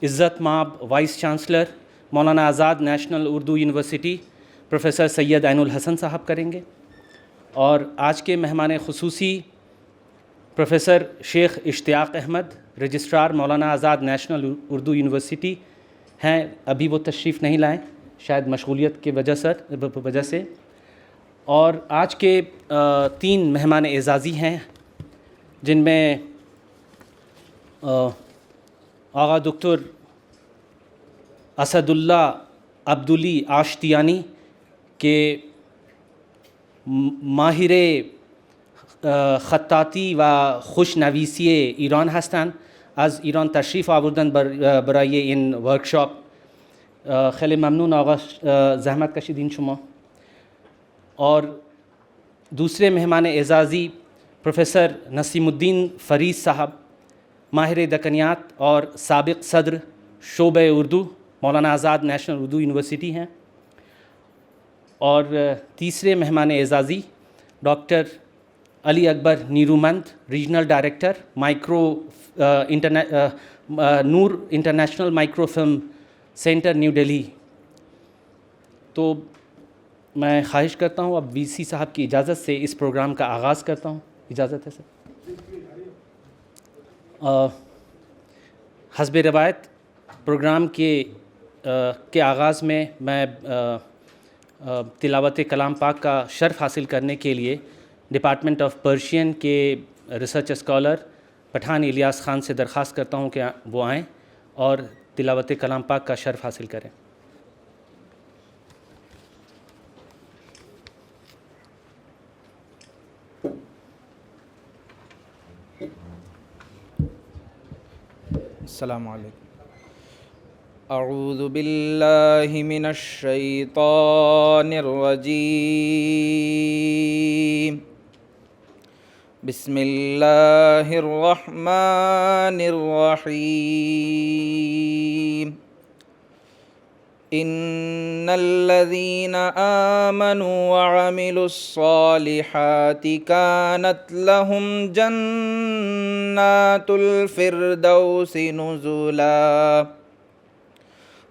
عزت مآب vice chancellor مولانا Azad national Urdu university professor سید عین الحسن صاحب کریں گے، اور آج کے مہمان خصوصی پروفیسر شیخ اشتیاق احمد رجسٹرار مولانا آزاد نیشنل اردو یونیورسٹی ہیں۔ ابھی وہ تشریف نہیں لائیں، شاید مشغولیت کی وجہ سے۔ اور آج کے 3 مہمان اعزازی ہیں، جن میں آغا دکتر اسد اللہ عبدلی آشتیانی کے ماهر خطاطی و خوشنویسی ایران هستند. از ایران تشریف آوردن برای این ورکشاپ. خیلی ممنون آقا، زحمت کشیدین شما. اور دوسرے مہمان اعزازی پروفیسر نسیم الدین فرید صاحب، ماہر دکنیات اور سابق صدر شعبہ اردو مولانا آزاد نیشنل اردو یونیورسٹی ہیں۔ اور تیسرے مہمان اعزازی ڈاکٹر علی اکبر Niroomand, regional director Noor international microfilm centre new Delhi. تو میں خواہش کرتا ہوں اب وی سی صاحب کی اجازت سے اس پروگرام کا آغاز کرتا ہوں۔ اجازت ہے سر؟ حسب روایت پروگرام کے آغاز میں تلاوت کلام پاک کا شرف حاصل کرنے کے لیے ڈپارٹمنٹ آف پرشین کے ریسرچ اسکالر پٹھان الیاس خان سے درخواست کرتا ہوں کہ وہ آئیں اور تلاوت کلام پاک کا شرف حاصل کریں۔ السلام علیکم۔ اعوذ باللہ من الشیطان الرجیم، بسم اللہ الرحمن الرحیم۔ ان الذین آمنوا وعملوا الصالحات كانت لهم جنات الفردوس نزلا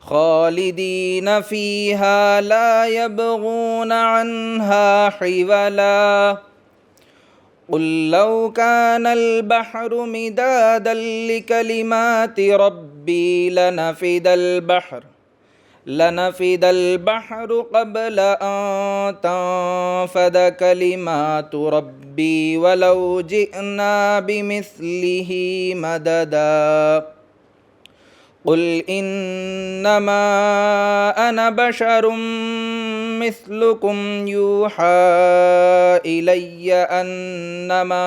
خالدین فیہا لا یبغون عنہا حولا قل لو كان البحر مدادا لكلمات ربي لنفد البحر قبل أن تنفد كلمات ربي ولو جئنا بمثله مددا قل إنما أنا بشر مثلكم يوحى إلي أنما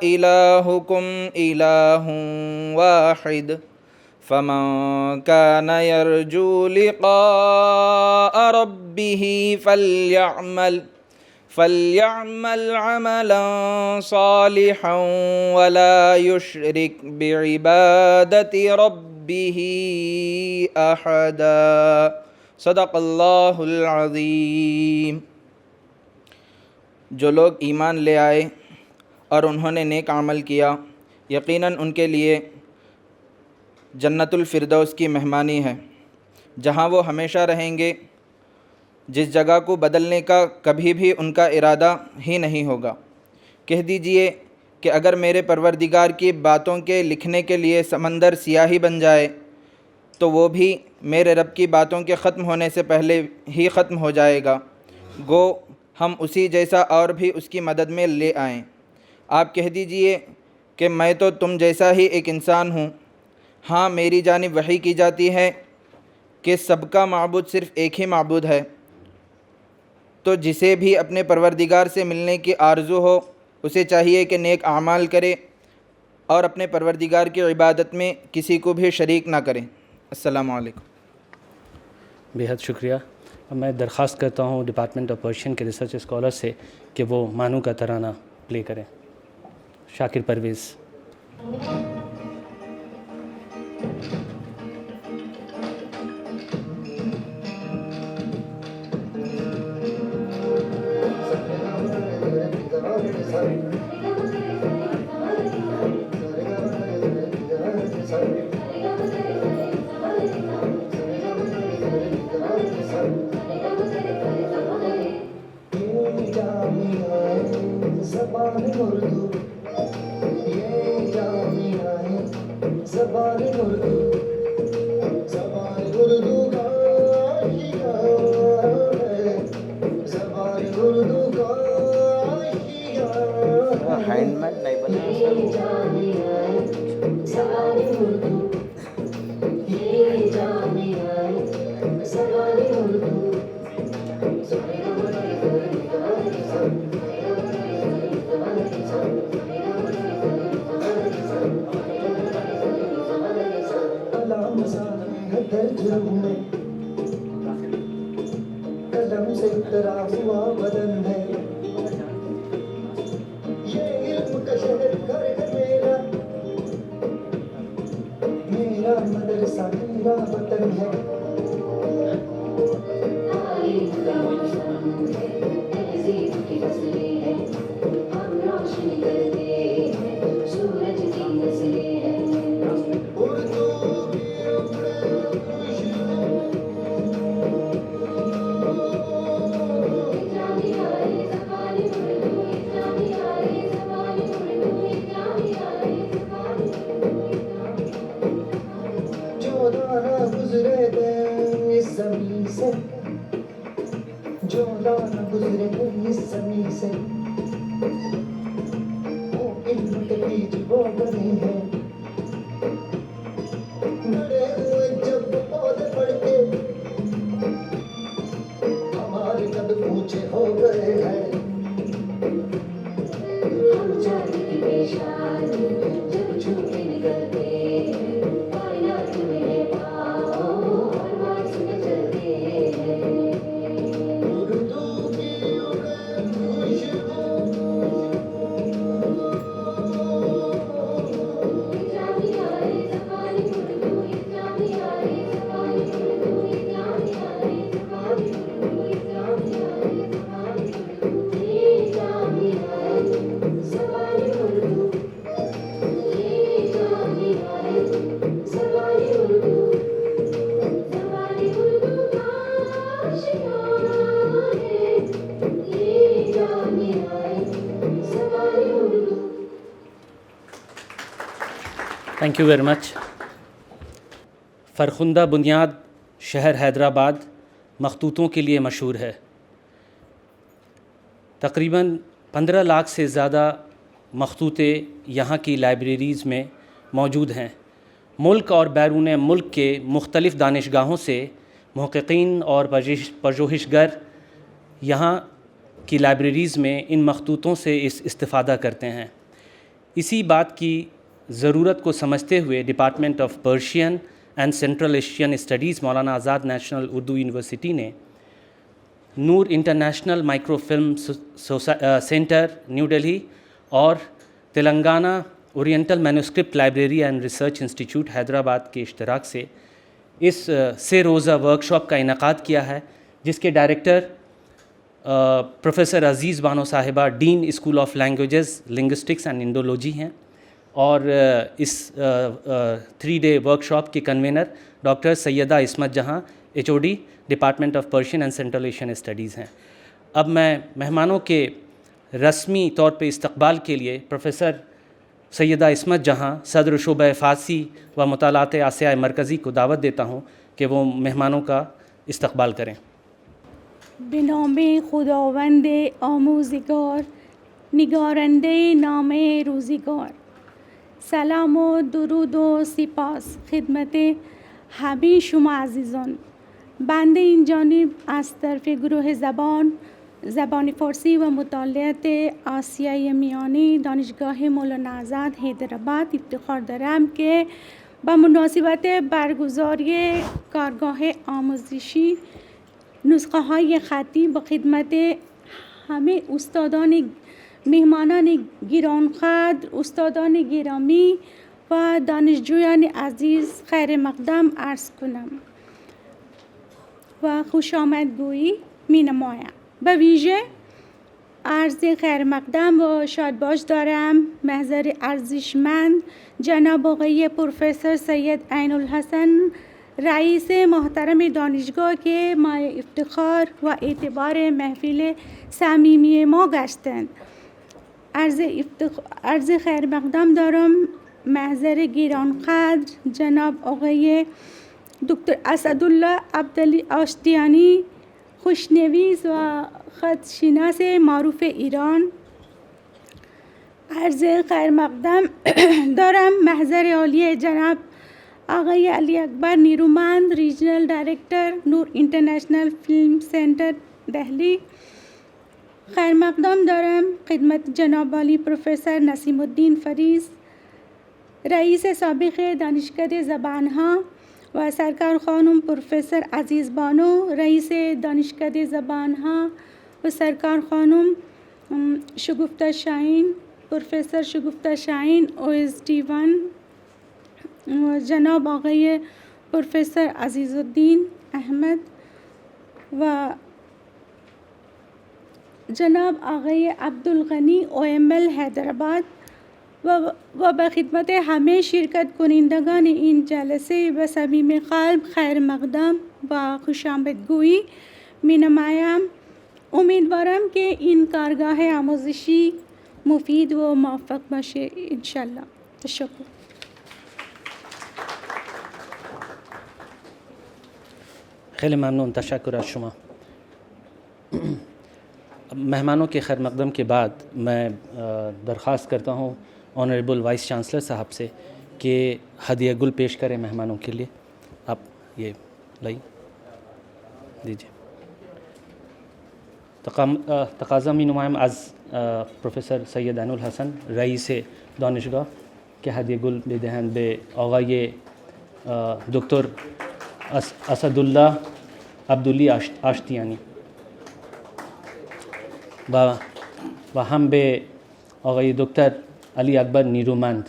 إلهكم إله واحد فمن كان يرجو لقاء ربه فليعمل عملا صالحا ولا يشرك بعبادة ربه أحدا۔ صدق اللہ العظیم۔ جو لوگ ایمان لے آئے اور انہوں نے نیک عمل کیا، یقیناً ان کے لیے جنت الفردوس کی مہمانی ہے، جہاں وہ ہمیشہ رہیں گے، جس جگہ کو بدلنے کا کبھی بھی ان کا ارادہ ہی نہیں ہوگا۔ کہہ دیجئے کہ اگر میرے پروردگار کی باتوں کے لکھنے کے لیے سمندر سیاہی بن جائے تو وہ بھی میرے رب کی باتوں کے ختم ہونے سے پہلے ہی ختم ہو جائے گا، گو ہم اسی جیسا اور بھی اس کی مدد میں لے آئیں۔ آپ کہہ دیجئے کہ میں تو تم جیسا ہی ایک انسان ہوں، ہاں میری جانب وحی کی جاتی ہے کہ سب کا معبود صرف ایک ہی معبود ہے، تو جسے بھی اپنے پروردگار سے ملنے کی آرزو ہو اسے چاہیے کہ نیک اعمال کرے اور اپنے پروردگار کی عبادت میں کسی کو بھی شریک نہ کریں۔ السلام علیکم۔ بہت شکریہ۔ میں درخواست کرتا ہوں ڈپارٹمنٹ آف پرشین کے ریسرچ اسکالر سے کہ وہ مانو کا ترانہ پلے کریں۔ شاکر پرویز۔ زبان اردو یہ جامعہ ہے زبان اردو زبان اردو کا آشیاں ہے زبان اردو کا آشیاں ہینڈ میڈ نہیں بنا یہ جامعہ ہے زبان اردو یہ جامعہ ہے زبان اردو کلام سامنے ہے ترجم میں قلم سے اترا ہوا بدن ہے یہ علم کا شہر گھر ہے میرا مدرسہ میرا وطن ہے جو دانا گزرے دیں اس زمین سے جو دانا گزرے دیں اس زمین سے وہ علم کے بیج بو گئے ہیں بڑے ہوئے جب پودے پڑتے ہمارے قد اونچے ہو گئے ہیں ہم چاہتے کی پیشان جب چھوٹے نکلتے کائنات میں پاؤ ہر بار سن چلتے اردو کی اڑے خوشبو thank you very much. Farkhanda بنیاد شہر حیدرآباد مخطوطوں کے لیے مشہور ہے. تقریباً 15 لاکھ سے زیادہ مخطوطے یہاں کی لائبریریز میں موجود ہیں. ملک اور بیرون ملک کے مختلف دانشگاہوں سے محققین اور پژوہشگر یہاں کی لائبریریز میں ان مخطوطوں سے استفادہ کرتے ہیں. اسی بات کی ضرورت کو سمجھتے ہوئے department of Persian and Central Asian studies Maulana Azad national Urdu university نے Noor international microfilm centre new Delhi اور Telangana oriental manuscript library and research institute Hyderabad کے اشتراک سے اس 3 روزہ ورکشاپ کا انعقاد کیا ہے، جس کے director professor Aziz Bano sahiba dean school of languages linguistics and Indology ہیں، اور اس 3 ڈے ورکشاپ کے convener doctor Syeda Ismat Jahan HOD department of Persian and Central Asian studies ہیں. اب میں مہمانوں کے رسمی طور پہ استقبال کے لیے پروفیسر سیدہ عصمت جہاں صدر شعبہ فارسی و مطالعات آسیائے مرکزی کو دعوت دیتا ہوں کہ وہ مہمانوں کا استقبال کریں. به نام خداوند آموزگار نگارنده نام روزگار. سلام و درود و سپاس خدمت همه شما عزیزان. بنده این جانب از طرف گروه زبان فارسی و مطالعات آسیای میانی دانشگاه مولانا آزاد حیدرآباد افتخار دارم که با مناسبت برگزاری کارگاه آموزشی نسخه های خطی با خدمت همه استادان مهمانان گرانقدر، استادان گرامی و دانشجویان عزیز خیر مقدم عرض کنم و خوش آمدگویی می نمایم. به ویژه عرض خیر مقدم و شادباش دارم محضر ارزشمند جناب آقای پروفسور سید عین الحسن رئیس محترم دانشگاه که مایه افتخار و اعتبار محفل صمیمی ما گشتند. عرض خیر مقدم دارم محضر گرانقدر جناب آقای دکتر اسدالله عبدلی آشتیانی، خوشنویس و خطشناس معروف ایران. عرض خیر مقدم دارم محضر عالی جناب آقای علی اکبر Niroomand, regional director Noor international film centre Delhi. خیر مقدم دارم خدمت جناب عالی پروفیسر نسیم الدین فریض، رئیس سابق دانشکده زبانها و سرکار خانم پروفیسر عزیز بانو، رئیس دانشکده زبانها و سرکار خانم شگفتا شاهین، پروفیسر شگفتا شاهین OSD1 و جناب آقای پروفیسر عزیز الدین احمد و جناب آقای عبدالغنی OML حیدرآباد و به خدمت همه شرکت کنندگان این جلسه به صمیم قلب خیر مقدم و خوش آمدگویی می نمایم. امیدوارم که این کارگاه آموزشی مفید و موفق باشه انشالله. تشکر. خیلی ممنون، تشکر از شما. مہمانوں کے خیر مقدم کے بعد میں درخواست کرتا ہوں آنریبل وائس چانسلر صاحب سے کہ ہدیہ گل پیش کریں مہمانوں کے لیے. آپ یہ لائیں دیجیے. تقاضا می نمایم از پروفسور سید انول حسن رئیس دانشگاه که هدیه گل بدهند به آقای دکتر اسدالله عبدلی آشتیانی و هم به آقای دکتر علی اکبر نیرومند.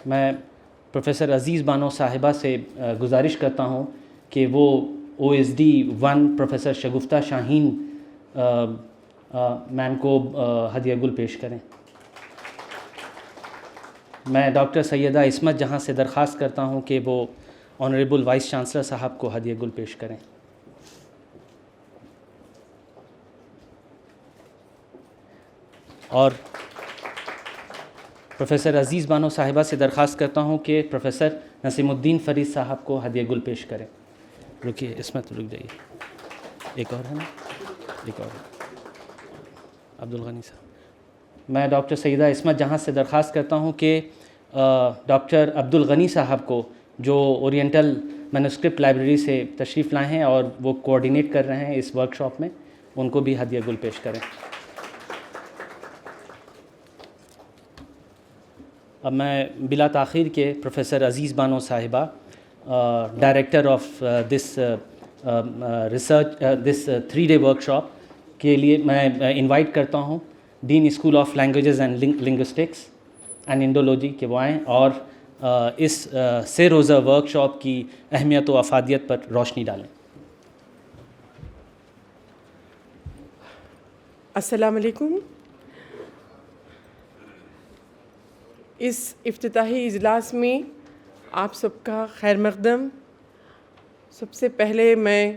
میں پروفیسر عزیز بانو صاحبہ سے گزارش کرتا ہوں کہ وہ OSD1 پروفیسر شگفتہ شاہین میم کو ہدیہ گل پیش کریں. میں ڈاکٹر سیدہ عصمت جہاں سے درخواست کرتا ہوں کہ وہ آنریبل وائس چانسلر صاحب کو ہدیہ گل پیش کریں. اور پروفیسر عزیز بانو صاحبہ سے درخواست کرتا ہوں کہ پروفیسر نسیم الدین فریض صاحب کو ہدیہ گل پیش کریں. رکیے، عصمت رک جائیے. ایک اور ہے نا، ایک اور عبدالغنی صاحب. میں ڈاکٹر سیدہ عصمت جہاں سے درخواست کرتا ہوں کہ ڈاکٹر عبدالغنی صاحب کو جو اورینٹل مینوسکرپٹ لائبریری سے تشریف لائے ہیں اور وہ کوآرڈینیٹ کر رہے ہیں اس ورک شاپ میں، ان کو بھی ہدیہ گل پیش کریں. اب میں بلا تاخیر کے professor Aziz Bano sahiba director of this research this 3 day workshop کے لیے میں انوائٹ کرتا ہوں dean school of languages and linguistics and Indology کہ وہ آئیں اور اس سے روزہ ورک شاپ کی اہمیت و افادیت پر روشنی ڈالیں. السلام علیکم. اس افتتاحی اجلاس میں آپ سب کا خیر مقدم. سب سے پہلے میں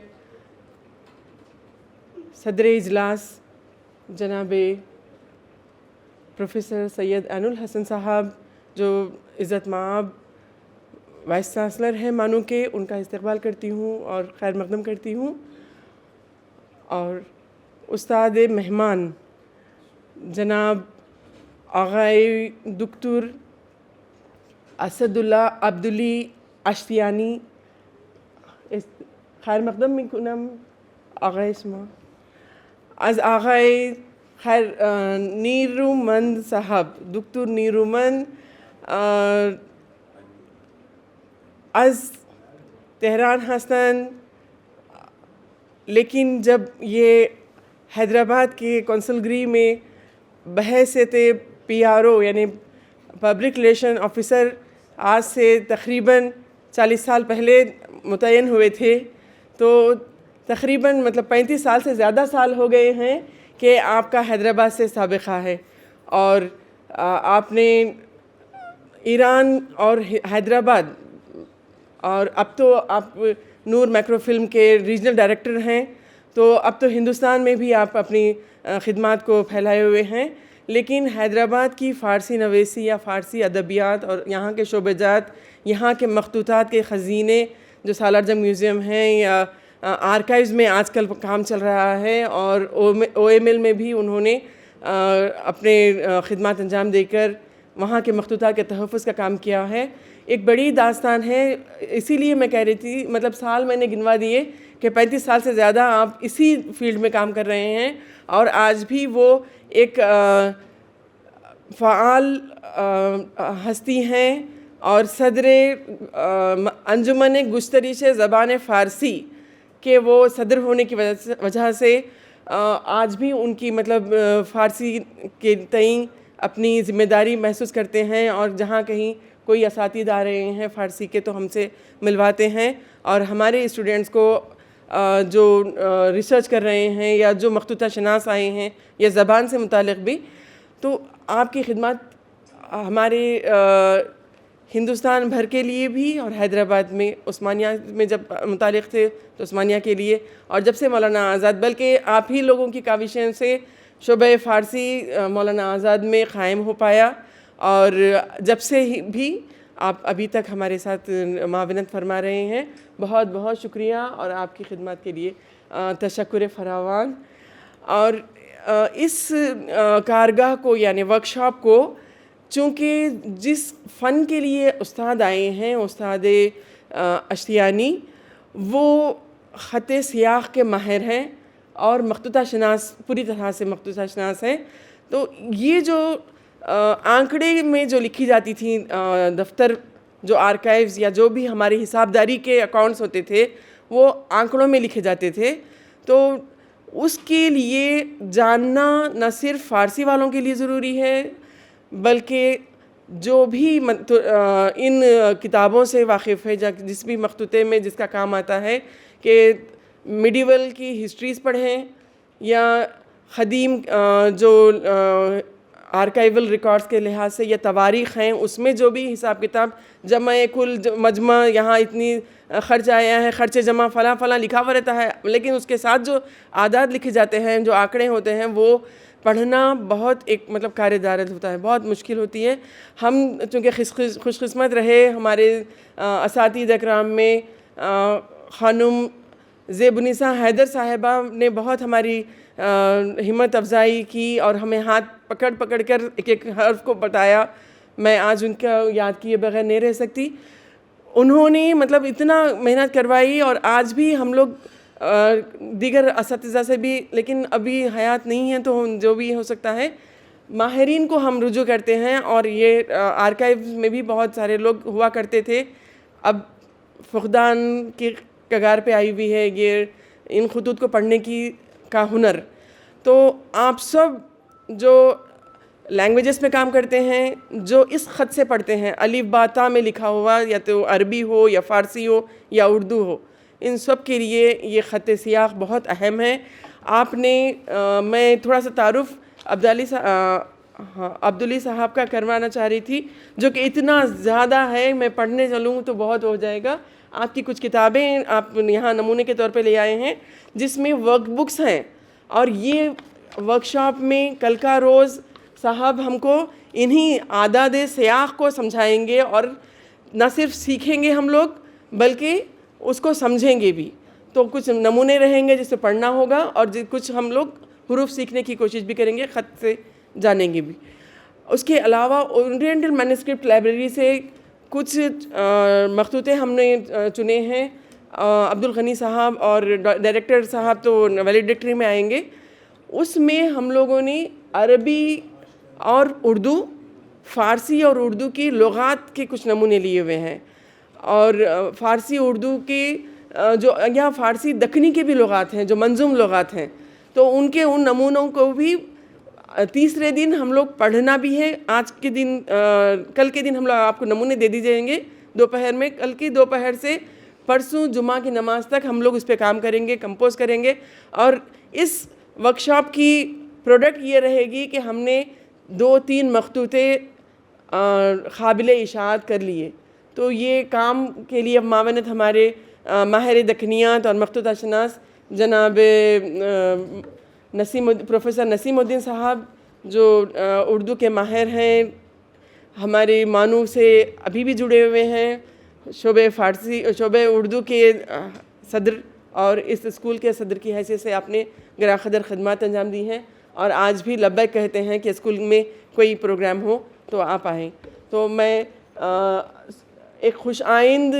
صدر اجلاس جناب پروفیسر سید انول حسن صاحب جو عزت مآب وائس چانسلر ہیں مانو کے، ان کا استقبال کرتی ہوں اور خیر مقدم کرتی ہوں. اور استاد مہمان جناب آقای دکتر اسدالله عبدلی آشتیانی خیر مقدم میکنم. آقای شما از آقای نیرومند صاحب، دکتر نیرومند از تہران هستند، لیکن جب یہ حیدرآباد کے کونسل گری میں بحیثیت PRO یعنی پبلک ریلیشن آفیسر آج سے تقریباً 40 سال پہلے متعین ہوئے تھے، تو تقریباً 35 سال سے زیادہ سال ہو گئے ہیں کہ آپ کا حیدرآباد سے سابقہ ہے، اور آپ نے ایران اور حیدرآباد، اور اب تو آپ نور میکرو فلم کے ریجنل ڈائریکٹر ہیں. تو اب تو ہندوستان میں بھی آپ اپنی خدمات کو پھیلائے ہوئے ہیں، لیکن حیدرآباد کی فارسی نویسی یا فارسی ادبیات اور یہاں کے شعبہ جات، یہاں کے مخطوطات کے خزینے جو سالار جنگ میوزیم ہیں یا آرکائیوز میں آج کل کام چل رہا ہے، اور او ایم ایل میں بھی انہوں نے اپنے خدمات انجام دے کر وہاں کے مخطوطات کے تحفظ کا کام کیا ہے. ایک بڑی داستان ہے. اسی لیے میں کہہ رہی تھی، مطلب سال میں نے گنوا دیے کہ 35 سال سے زیادہ آپ اسی فیلڈ میں کام کر رہے ہیں، اور آج بھی وہ ایک فعال ہستی ہیں اور صدر انجمن گسترش زبان فارسی کے وہ صدر ہونے کی وجہ سے آج بھی ان کی مطلب فارسی کے تئیں اپنی ذمہ داری محسوس کرتے ہیں، اور جہاں کہیں کوئی اساتذہ آ رہے ہیں فارسی کے تو ہم سے ملواتے ہیں، اور ہمارے اسٹوڈنٹس کو جو ریسرچ کر رہے ہیں یا جو مخطوطہ شناس آئے ہیں یا زبان سے متعلق بھی، تو آپ کی خدمات ہمارے ہندوستان بھر کے لیے بھی اور حیدرآباد میں عثمانیہ میں جب متعلق تھے تو عثمانیہ کے لیے، اور جب سے مولانا آزاد، بلکہ آپ ہی لوگوں کی کاوشیں سے شعبہ فارسی مولانا آزاد میں قائم ہو پایا، اور جب سے بھی آپ ابھی تک ہمارے ساتھ معاونت فرما رہے ہیں. بہت بہت شکریہ اور آپ کی خدمات کے لیے تشکر فراوان. اور اس کارگاہ کو یعنی ورکشاپ کو، چونکہ جس فن کے لیے استاد آئے ہیں استاد اشتیانی، وہ خط سیاق کے ماہر ہیں اور مخطوطہ شناس، پوری طرح سے مخطوطہ شناس ہیں. تو یہ جو آنکڑے میں جو لکھی جاتی تھیں دفتر، جو آرکائیوز یا جو بھی ہماری حسابداری کے اکاؤنٹس ہوتے تھے وہ آنکڑوں میں لکھے جاتے تھے، تو اس کے لیے جاننا نہ صرف فارسی والوں کے لیے ضروری ہے، بلکہ جو بھی ان کتابوں سے واقف ہے، جس بھی مخطوطے میں جس کا کام آتا ہے کہ میڈیول کی ہسٹریز پڑھیں یا قدیم جو آرکائیول ریکارڈز کے لحاظ سے یا تواریخ ہیں، اس میں جو بھی حساب کتاب جمع کل مجمع یہاں اتنی خرچ آیا ہے، خرچ جمع فلاں فلاں لکھا ہوا رہتا ہے، لیکن اس کے ساتھ جو اعداد لکھے جاتے ہیں، جو آنکڑے ہوتے ہیں، وہ پڑھنا بہت ایک مطلب کار دارت ہوتا ہے، بہت مشکل ہوتی ہے. ہم چونکہ خوش قسمت رہے، ہمارے اساتذہ اکرام میں خانم زیب النساء حیدر صاحبہ نے بہت ہماری ہمت افزائی کی اور ہمیں ہاتھ پکڑ کر ایک ایک حرف کو بتایا. میں آج ان کا یاد کیے بغیر نہیں رہ سکتی. انہوں نے مطلب اتنا محنت کروائی، اور آج بھی ہم لوگ دیگر اساتذہ سے بھی، لیکن ابھی حیات نہیں ہیں تو جو بھی ہو سکتا ہے ماہرین کو ہم رجوع کرتے ہیں. اور یہ آرکائیوز میں بھی بہت سارے لوگ ہوا کرتے تھے، اب فقدان کی کگار پہ آئی ہوئی ہے یہ ان خطوط کو پڑھنے کا ہنر. تو آپ سب جو لینگویجز پہ کام کرتے ہیں، جو اس خط سے پڑھتے ہیں، الف با تا میں لکھا ہوا، یا تو عربی ہو یا فارسی ہو یا اردو ہو، ان سب کے لیے یہ خط سیاق بہت اہم ہے. آپ نے میں تھوڑا سا تعارف عبدالی صاحب کا کروانا چاہ رہی تھی، جو کہ اتنا زیادہ ہے، میں پڑھنے چلوں تو بہت ہو جائے گا. آپ کی کچھ کتابیں آپ یہاں نمونے کے طور پہ لے آئے ہیں جس میں ورک بکس ہیں، اور یہ ورکشاپ میں کل کا روز صاحب ہم کو انہی اعداد سیاق کو سمجھائیں گے، اور نہ صرف سیکھیں گے ہم لوگ بلکہ اس کو سمجھیں گے بھی. تو کچھ نمونے رہیں گے جس سے پڑھنا ہوگا، اور کچھ ہم لوگ حروف سیکھنے کی کوشش بھی کریں گے، خط سے جانیں گے بھی. اس کے علاوہ اورینٹل مینوسکرپٹ لائبریری سے کچھ مخطوطے ہم نے چنے ہیں. عبدالغنی صاحب اور ڈائریکٹر صاحب تو ویلیڈکٹری میں آئیں گے. اس میں ہم لوگوں نے عربی اور اردو، فارسی اور اردو کی لغات کے کچھ نمونے لیے ہوئے ہیں، اور فارسی اردو کے جو یا فارسی دکنی کے بھی لغات ہیں جو منظوم لغات ہیں، تو ان کے ان نمونوں کو بھی تیسرے دن ہم لوگ پڑھنا بھی ہے. آج کے دن کل کے دن ہم لوگ آپ کو نمونے دے دی جائیں گے دوپہر میں. کل کی دوپہر سے پرسوں جمعہ کی نماز تک ہم لوگ اس پہ کام کریں گے، کمپوز کریں گے. اور اس ورکشاپ کی پروڈکٹ یہ رہے گی کہ ہم نے 2-3 مخطوطے قابل اشاعت کر لیے. تو یہ کام کے لیے اب معاونت ہمارے ماہر دکنیات اور مخطوطہ شناس جناب پروفیسر نسیم الدین صاحب جو اردو کے ماہر ہیں، ہماری مانو سے ابھی بھی جڑے ہوئے ہیں، شعبہ اردو کے صدر اور اس اسکول کے صدر کی حیثیت سے آپ نے گراقدر خدمات انجام دی ہیں، اور آج بھی لبیک کہتے ہیں کہ اسکول میں کوئی پروگرام ہو تو آپ آئیں. تو میں ایک خوش آئند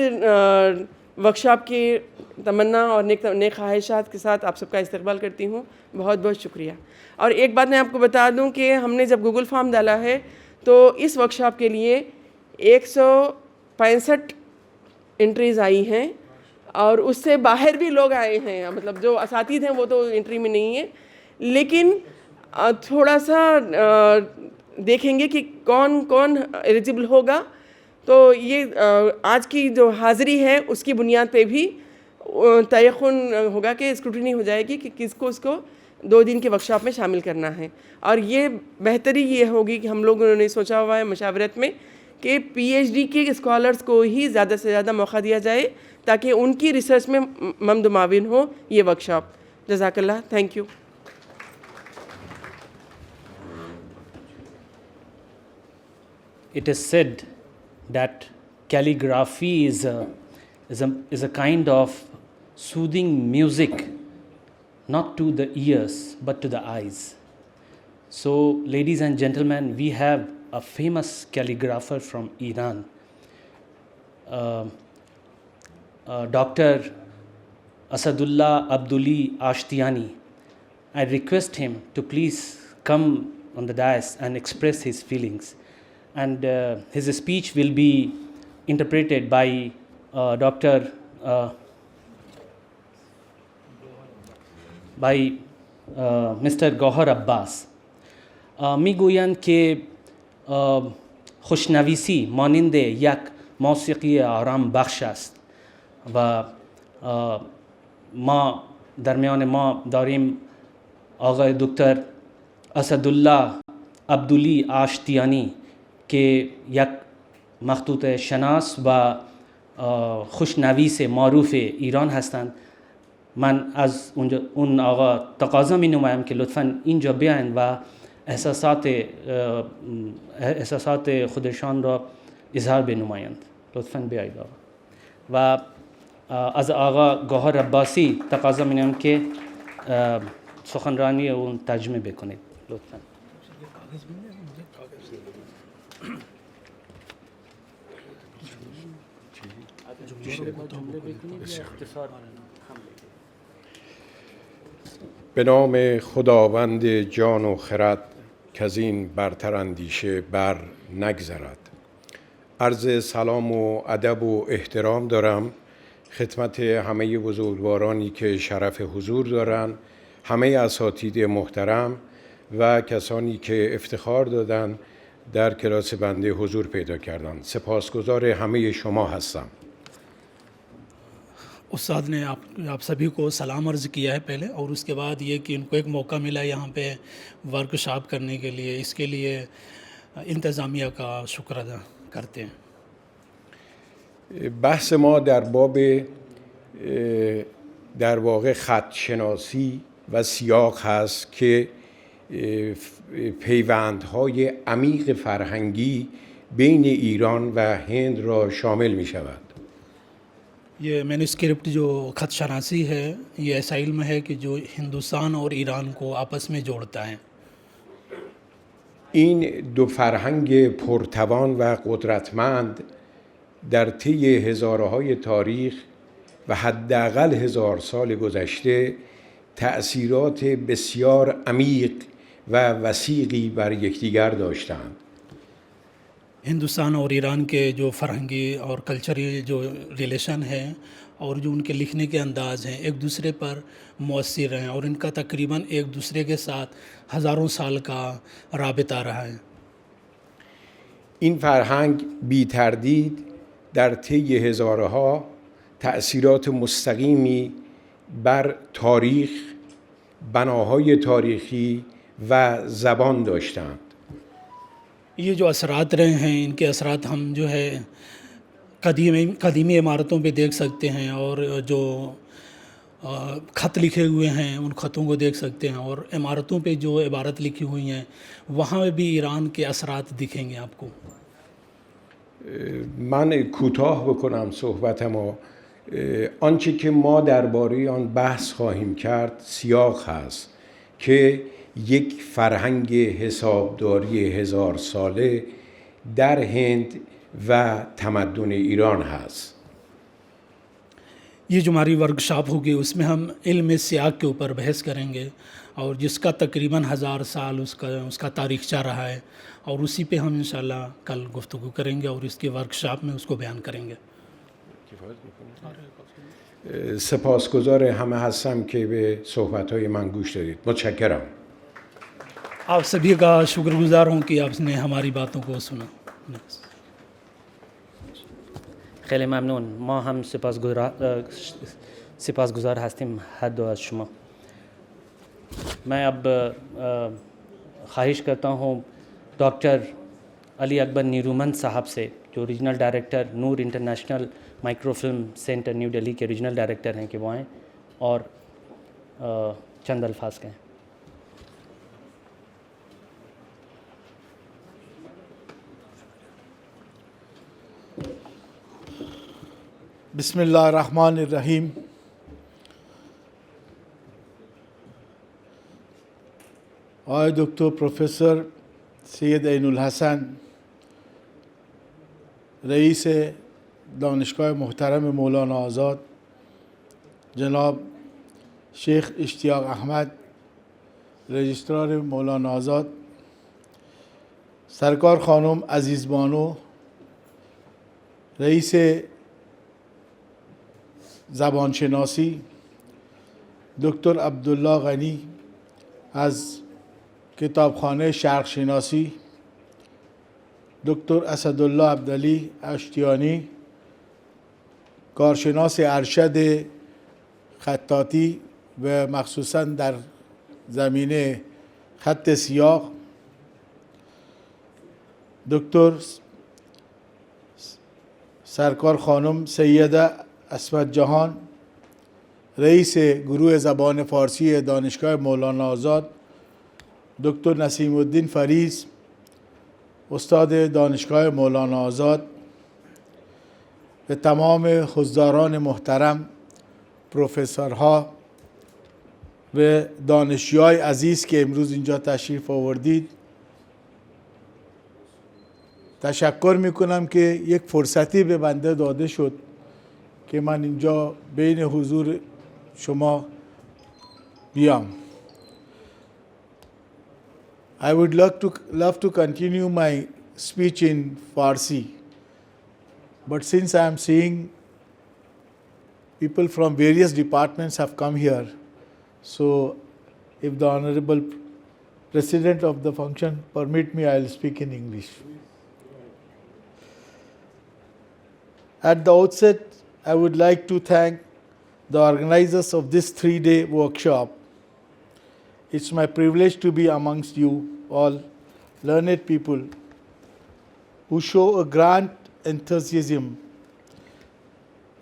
ورکشاپ کی تمنا اور نیک خواہشات کے ساتھ آپ سب کا استقبال کرتی ہوں. بہت بہت شکریہ. اور ایک بات میں آپ کو بتا دوں کہ ہم نے جب گوگل فارم ڈالا ہے تو اس ورکشاپ کے لیے 165 انٹریز آئی ہیں، اور اس سے باہر بھی لوگ آئے ہیں، مطلب جو اساتذہ ہیں وہ تو انٹری میں نہیں ہیں، لیکن تھوڑا سا دیکھیں گے کہ کون کون ایلیجبل ہوگا. تو یہ آج کی جو حاضری ہے اس کی بنیاد پہ بھی تیقن ہوگا کہ اسکروٹنی ہو جائے گی کہ کس کو اس کو 2 دن کے ورکشاپ میں شامل کرنا ہے. اور یہ بہتری یہ ہوگی کہ ہم لوگوں نے سوچا ہوا ہے مشاورت میں کہ پی ایچ ڈی کے اسکالرس کو ہی زیادہ سے زیادہ موقع دیا جائے تاکہ ان کی ریسرچ میں ممد معاون ہو یہ ورکشاپ. جزاک اللہ. Thank you. It is said that calligraphy is a kind of soothing music, not to the ears but to the eyes. So, ladies and gentlemen, we have a famous calligrapher from Iran, Dr. Asadullah Abduli Ashtiani. I request him to please come on the dais and express his feelings. And his speech will be interpreted by Mr. Gohar Abbas. میگویند که خوشنویسی مانند یک موسیقی آرام بخش است و ما درمیان ما داریم آقای دکتر اسدالله عبدولی آشتیانی که یک مخطوط شناس و خوشنویس معروف ایران هستند. من از اون آقا تقاضا می نمایم که لطفاً اینجا بیاین و احساسات خودشان را اظهار بنمایند. لطفاً بیایید آقا. و از آقا گوهر عباسی تقاضا می نمایم که سخنرانی اون ترجمه بکنید. لطفاً. به نام خداوند جان و خرد که از این برتر اندیشه بر نگذرد. عرض سلام و ادب و احترام دارم خدمت همه بزرگوارانی که شرف حضور دارند، همه اساتید محترم و کسانی که افتخار دادن در کلاس بنده حضور پیدا کردند. سپاسگزار همه شما هستم. استاد نے آپ سبھی کو سلام عرض کیا ہے پہلے، اور اس کے بعد یہ کہ ان کو ایک موقع ملا یہاں پہ ورک شاپ کرنے کے لیے، اس کے لیے انتظامیہ کا شکر ادا کرتے ہیں. بحث ما در باب در واقع خط شناسی و سیاق هست که پیوندهای عمیق فرهنگی بین ایران و هند را شامل می شود. یہ مینوسکرپٹ جو خط شناسی ہے یہ ایسا علم ہے کہ جو ہندوستان اور ایران کو آپس میں جوڑتا ہے. این دو فرهنگ پرتوان و قدرتمند در طی هزارهای تاریخ و حداقل 1000 سال گذشته تأثیرات بسیار عمیق و وسیقی بر یکدیگر داشتند. ہندوستان اور ایران کے جو فرہنگی اور کلچری جو ریلیشن ہے اور جو ان کے لکھنے کے انداز ہیں ایک دوسرے پر مؤثر ہیں، اور ان کا تقریباً ایک دوسرے کے ساتھ ہزاروں سال کا رابطہ رہا ہے. این فرهنگ بی تردید در طی هزارها تأثیرات مستقیمی بر تاریخ، بناهای تاریخی و زبان داشتند. یہ جو اثرات رہے ہیں ان کے اثرات ہم جو ہے قدیمی عمارتوں پہ دیکھ سکتے ہیں، اور جو خط لکھے ہوئے ہیں ان خطوں کو دیکھ سکتے ہیں، اور عمارتوں پہ جو عبارت لکھی ہوئی ہیں وہاں بھی ایران کے اثرات دکھیں گے آپ کو. من کوتاه بکنم صحبتمو. آنچه که ما درباره آن بحث خواهیم کرد سیاق هست که یک فرهنگ حسابداری 1000 ساله در هند و تمدن ایران هست. یہ جو ہماری ورکشاپ ہوگی اس میں ہم علم سیاق کے اوپر بحث کریں گے، اور جس کا تقریباً 1000 سال اس کا تاریخچہ رہا ہے، اور اسی پہ ہم انشاءاللہ کل گفتگو کریں گے اور اس کی ورکشاپ میں اس کو بیان کریں گے. سپاسگزار همه هستم که به صحبت‌های من گوش دادید. متشکرم. آپ سبھی کا شکر گزار ہوں کہ آپ نے ہماری باتوں کو سنا. خیلی ممنون. ما هم سپاسگزار هستیم هر دو از شما. میں اب خواہش کرتا ہوں ڈاکٹر علی اکبر نیرومند صاحب سے، جو regional director Noor international microfilm centre new Delhi کے ریجنل ڈائریکٹر ہیں، کہ وہ آئیں اور چند الفاظ کہیں. بسم اللہ الرحمن الرحیم. آقای دکتر پروفسور سید عین الحسن، رئیس دانشگاه محترم مولانا آزاد، جناب شیخ اشتیاق احمد، رجسترار مولانا آزاد، سرکار خانم عزیز بانو، رئیس زبانشناسی، دکتر عبدالله غنی از کتابخانه شرق شناسی، دکتر اسدالله عبدعلی اشتیانی، کارشناس ارشد خطاطی و مخصوصاً در زمینه خط سیاه، دکتر سرکار خانم سیده اسمت جهان، رئیس گروه زبان فارسی دانشگاه مولانا آزاد، دکتر نسیم الدین فریز، استاد دانشگاه مولانا آزاد، و تمام حضاران محترم، پروفسورها و دانشجوهای عزیز که امروز اینجا تشریف آوردید، تشکر میکنم که یک فرصتی به بنده داده شد که من اینجا بین حضور شما بیام. I would love to continue my speech in Farsi, but since I am seeing people from various departments have come here, so if the Honorable President of the function permit me, I will speak in English. At the outset, I would like to thank the organizers of this 3-day workshop. It's my privilege to be amongst you all learned people who show a grand enthusiasm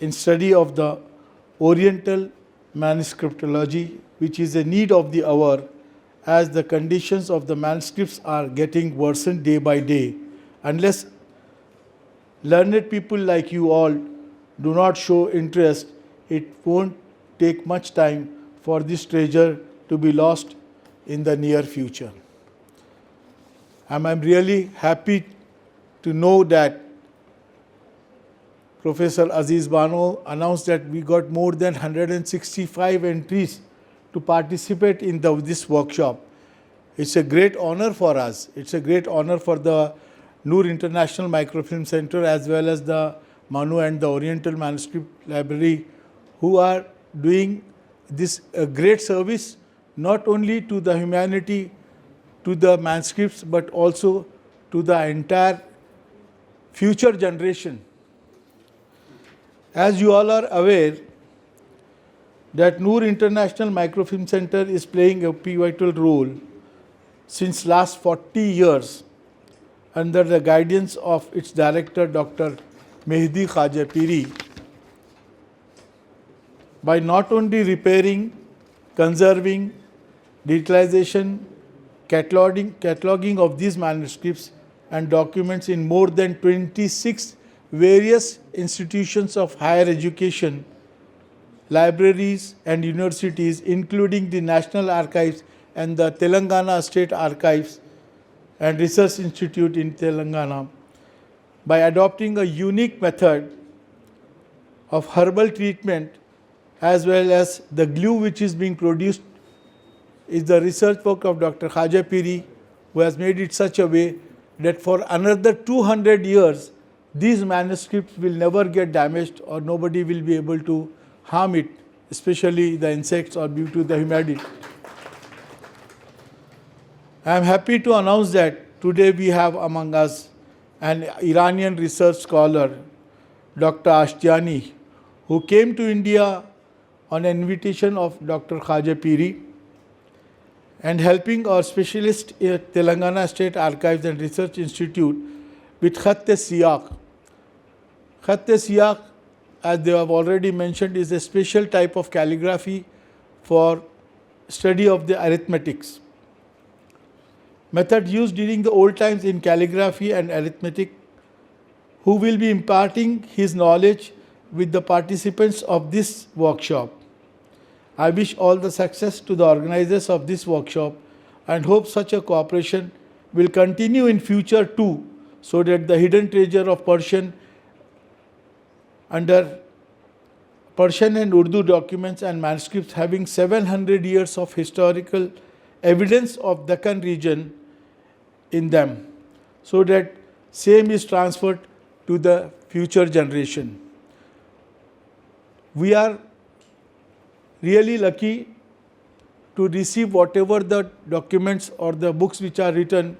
in study of the Oriental manuscriptology, which is a need of the hour as the conditions of the manuscripts are getting worsened day by day. Unless learned people like you all do not show interest, it won't take much time for this treasure to be lost in the near future. I'm really happy to know that Professor Aziz Bano announced that we got more than 165 entries to participate in this workshop. It's a great honor for us. It's a great honor for the Noor International Microfilm Center as well as the Manu and the Oriental Manuscript Library, who are doing this great service not only to the humanity, to the manuscripts, but also to the entire future generation. As you all are aware, that Noor International Microfilm Center is playing a pivotal role since last 40 years under the guidance of its director, Dr. Mehdi Khaja Piri by not only repairing, conserving, digitalization, cataloging of these manuscripts and documents in more than 26 various institutions of higher education, libraries and universities, including the National Archives and the Telangana State Archives and Research Institute in Telangana, by adopting a unique method of herbal treatment as well as the glue which is being produced is the research work of Dr. Khaja Piri, who has made it such a way that for another 200 years, these manuscripts will never get damaged or nobody will be able to harm it, especially the insects or due to the humidity. I am happy to announce that today we have among us an Iranian research scholar, Dr. Ashtiani, who came to India on an invitation of Dr. Khaja Piri and helping our specialist at Telangana State Archives and Research Institute with Khatt-e-Siyaq. Khatt-e-Siyaq, as they have already mentioned, is a special type of calligraphy for study of the arithmetics. Method used during the old times in calligraphy and arithmetic, who will be imparting his knowledge with the participants of this workshop. I wish all the success to the organizers of this workshop and hope such a cooperation will continue in future too, so that the hidden treasure of Persian under Persian and Urdu documents and manuscripts having 700 years of historical evidence of Deccan region in them, so that same is transferred to the future generation. We are really lucky to receive whatever the documents or the books which are written,